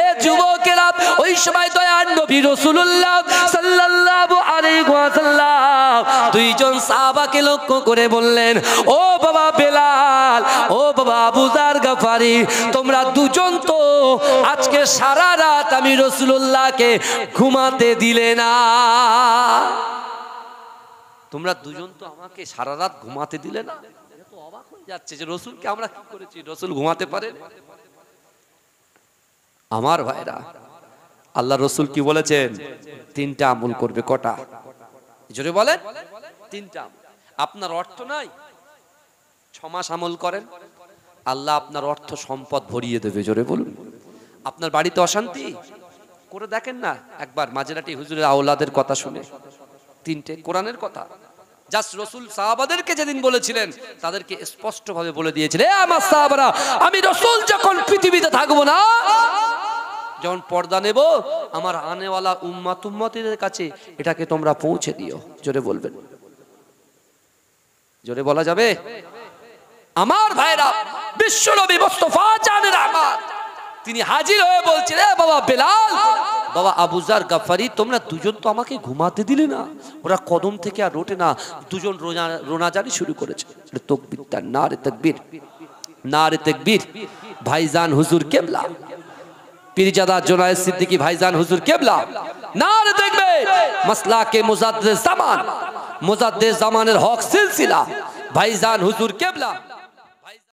এ যুবকেরা ওই সময় দয়ার নবী রাসূলুল্লাহ সাল্লাল্লাহু আলাইহি ওয়াসাল্লাম দুইজন সাহাবাকে লক্ষ্য করে বললেন, ও বাবা বেলাল, ও বাবা আবু যার গফারি, তোমরা দুজন তো আজকে সারা রাত আমি রাসূলুল্লাহকে ঘুমাতে দিলে না। তোমরা দুজন তো আমাকে সারা রাত ঘুমাতে দিলে না। তো অবাক হয়ে যাচ্ছে যে রাসূলকে আমরা কি করেছি, রাসূল ঘুমাতে পারে? আমার ভাইরা, আল্লাহ রাসূল কি বলেছেন? 3টা আমল করবে। কটা? জোরে বলেন। 3টা। আপনার অর্থ নাই, 6 মাস আমল করেন, আল্লাহ আপনার অর্থ সম্পদ ভরিয়ে দেবে। জোরে বলুন। আপনার বাড়িতে অশান্তি, করে দেখেন না একবার মাঝরাটি হুজুরের আওলাদের কথা শুনে, 3টে কোরআনের কথা। জাস্ট রাসূল সাহাবাদেরকে যেদিন বলেছিলেন তাদেরকে স্পষ্ট ভাবে বলে দিয়েছিলেন, আমার সাহাবারা, আমি রাসূল যখন পৃথিবীতে থাকবো না, যখন পর্দা নেব, আমার আনেওয়ালা উম্মত উম্মতিদের কাছে এটাকে তোমরা পৌঁছে দিও। জোরে বলবেন। জোরে বলা যাবে? আমার ভাইরা, বিশ্বনবী মুস্তাফা জানের রহমত, তিনি হাজির হয়ে বলছেন, এ বাবা বেলাল, বাবা আবু যার গফারি, তোমরা দুজন তো আমাকে ঘুমাতে দিলে না। ওরা কদম থেকে আর ওঠে না, দুজন রোনাজারি শুরু করেছে। তাকবীর, নারে তাকবীর, নারে তাকবীর। ভাইজান হুজুর কেবলা, পীরজাদা জুনায়েদ সিদ্দিকী ভাইজান হুজুর কেবলা, নারে তাকবীর। মাসলাকে মুজাদ্দিদ জামান, মুজাদ্দিদ জামানের হক সিলসিলা ভাইজান হুজুর কেবলা।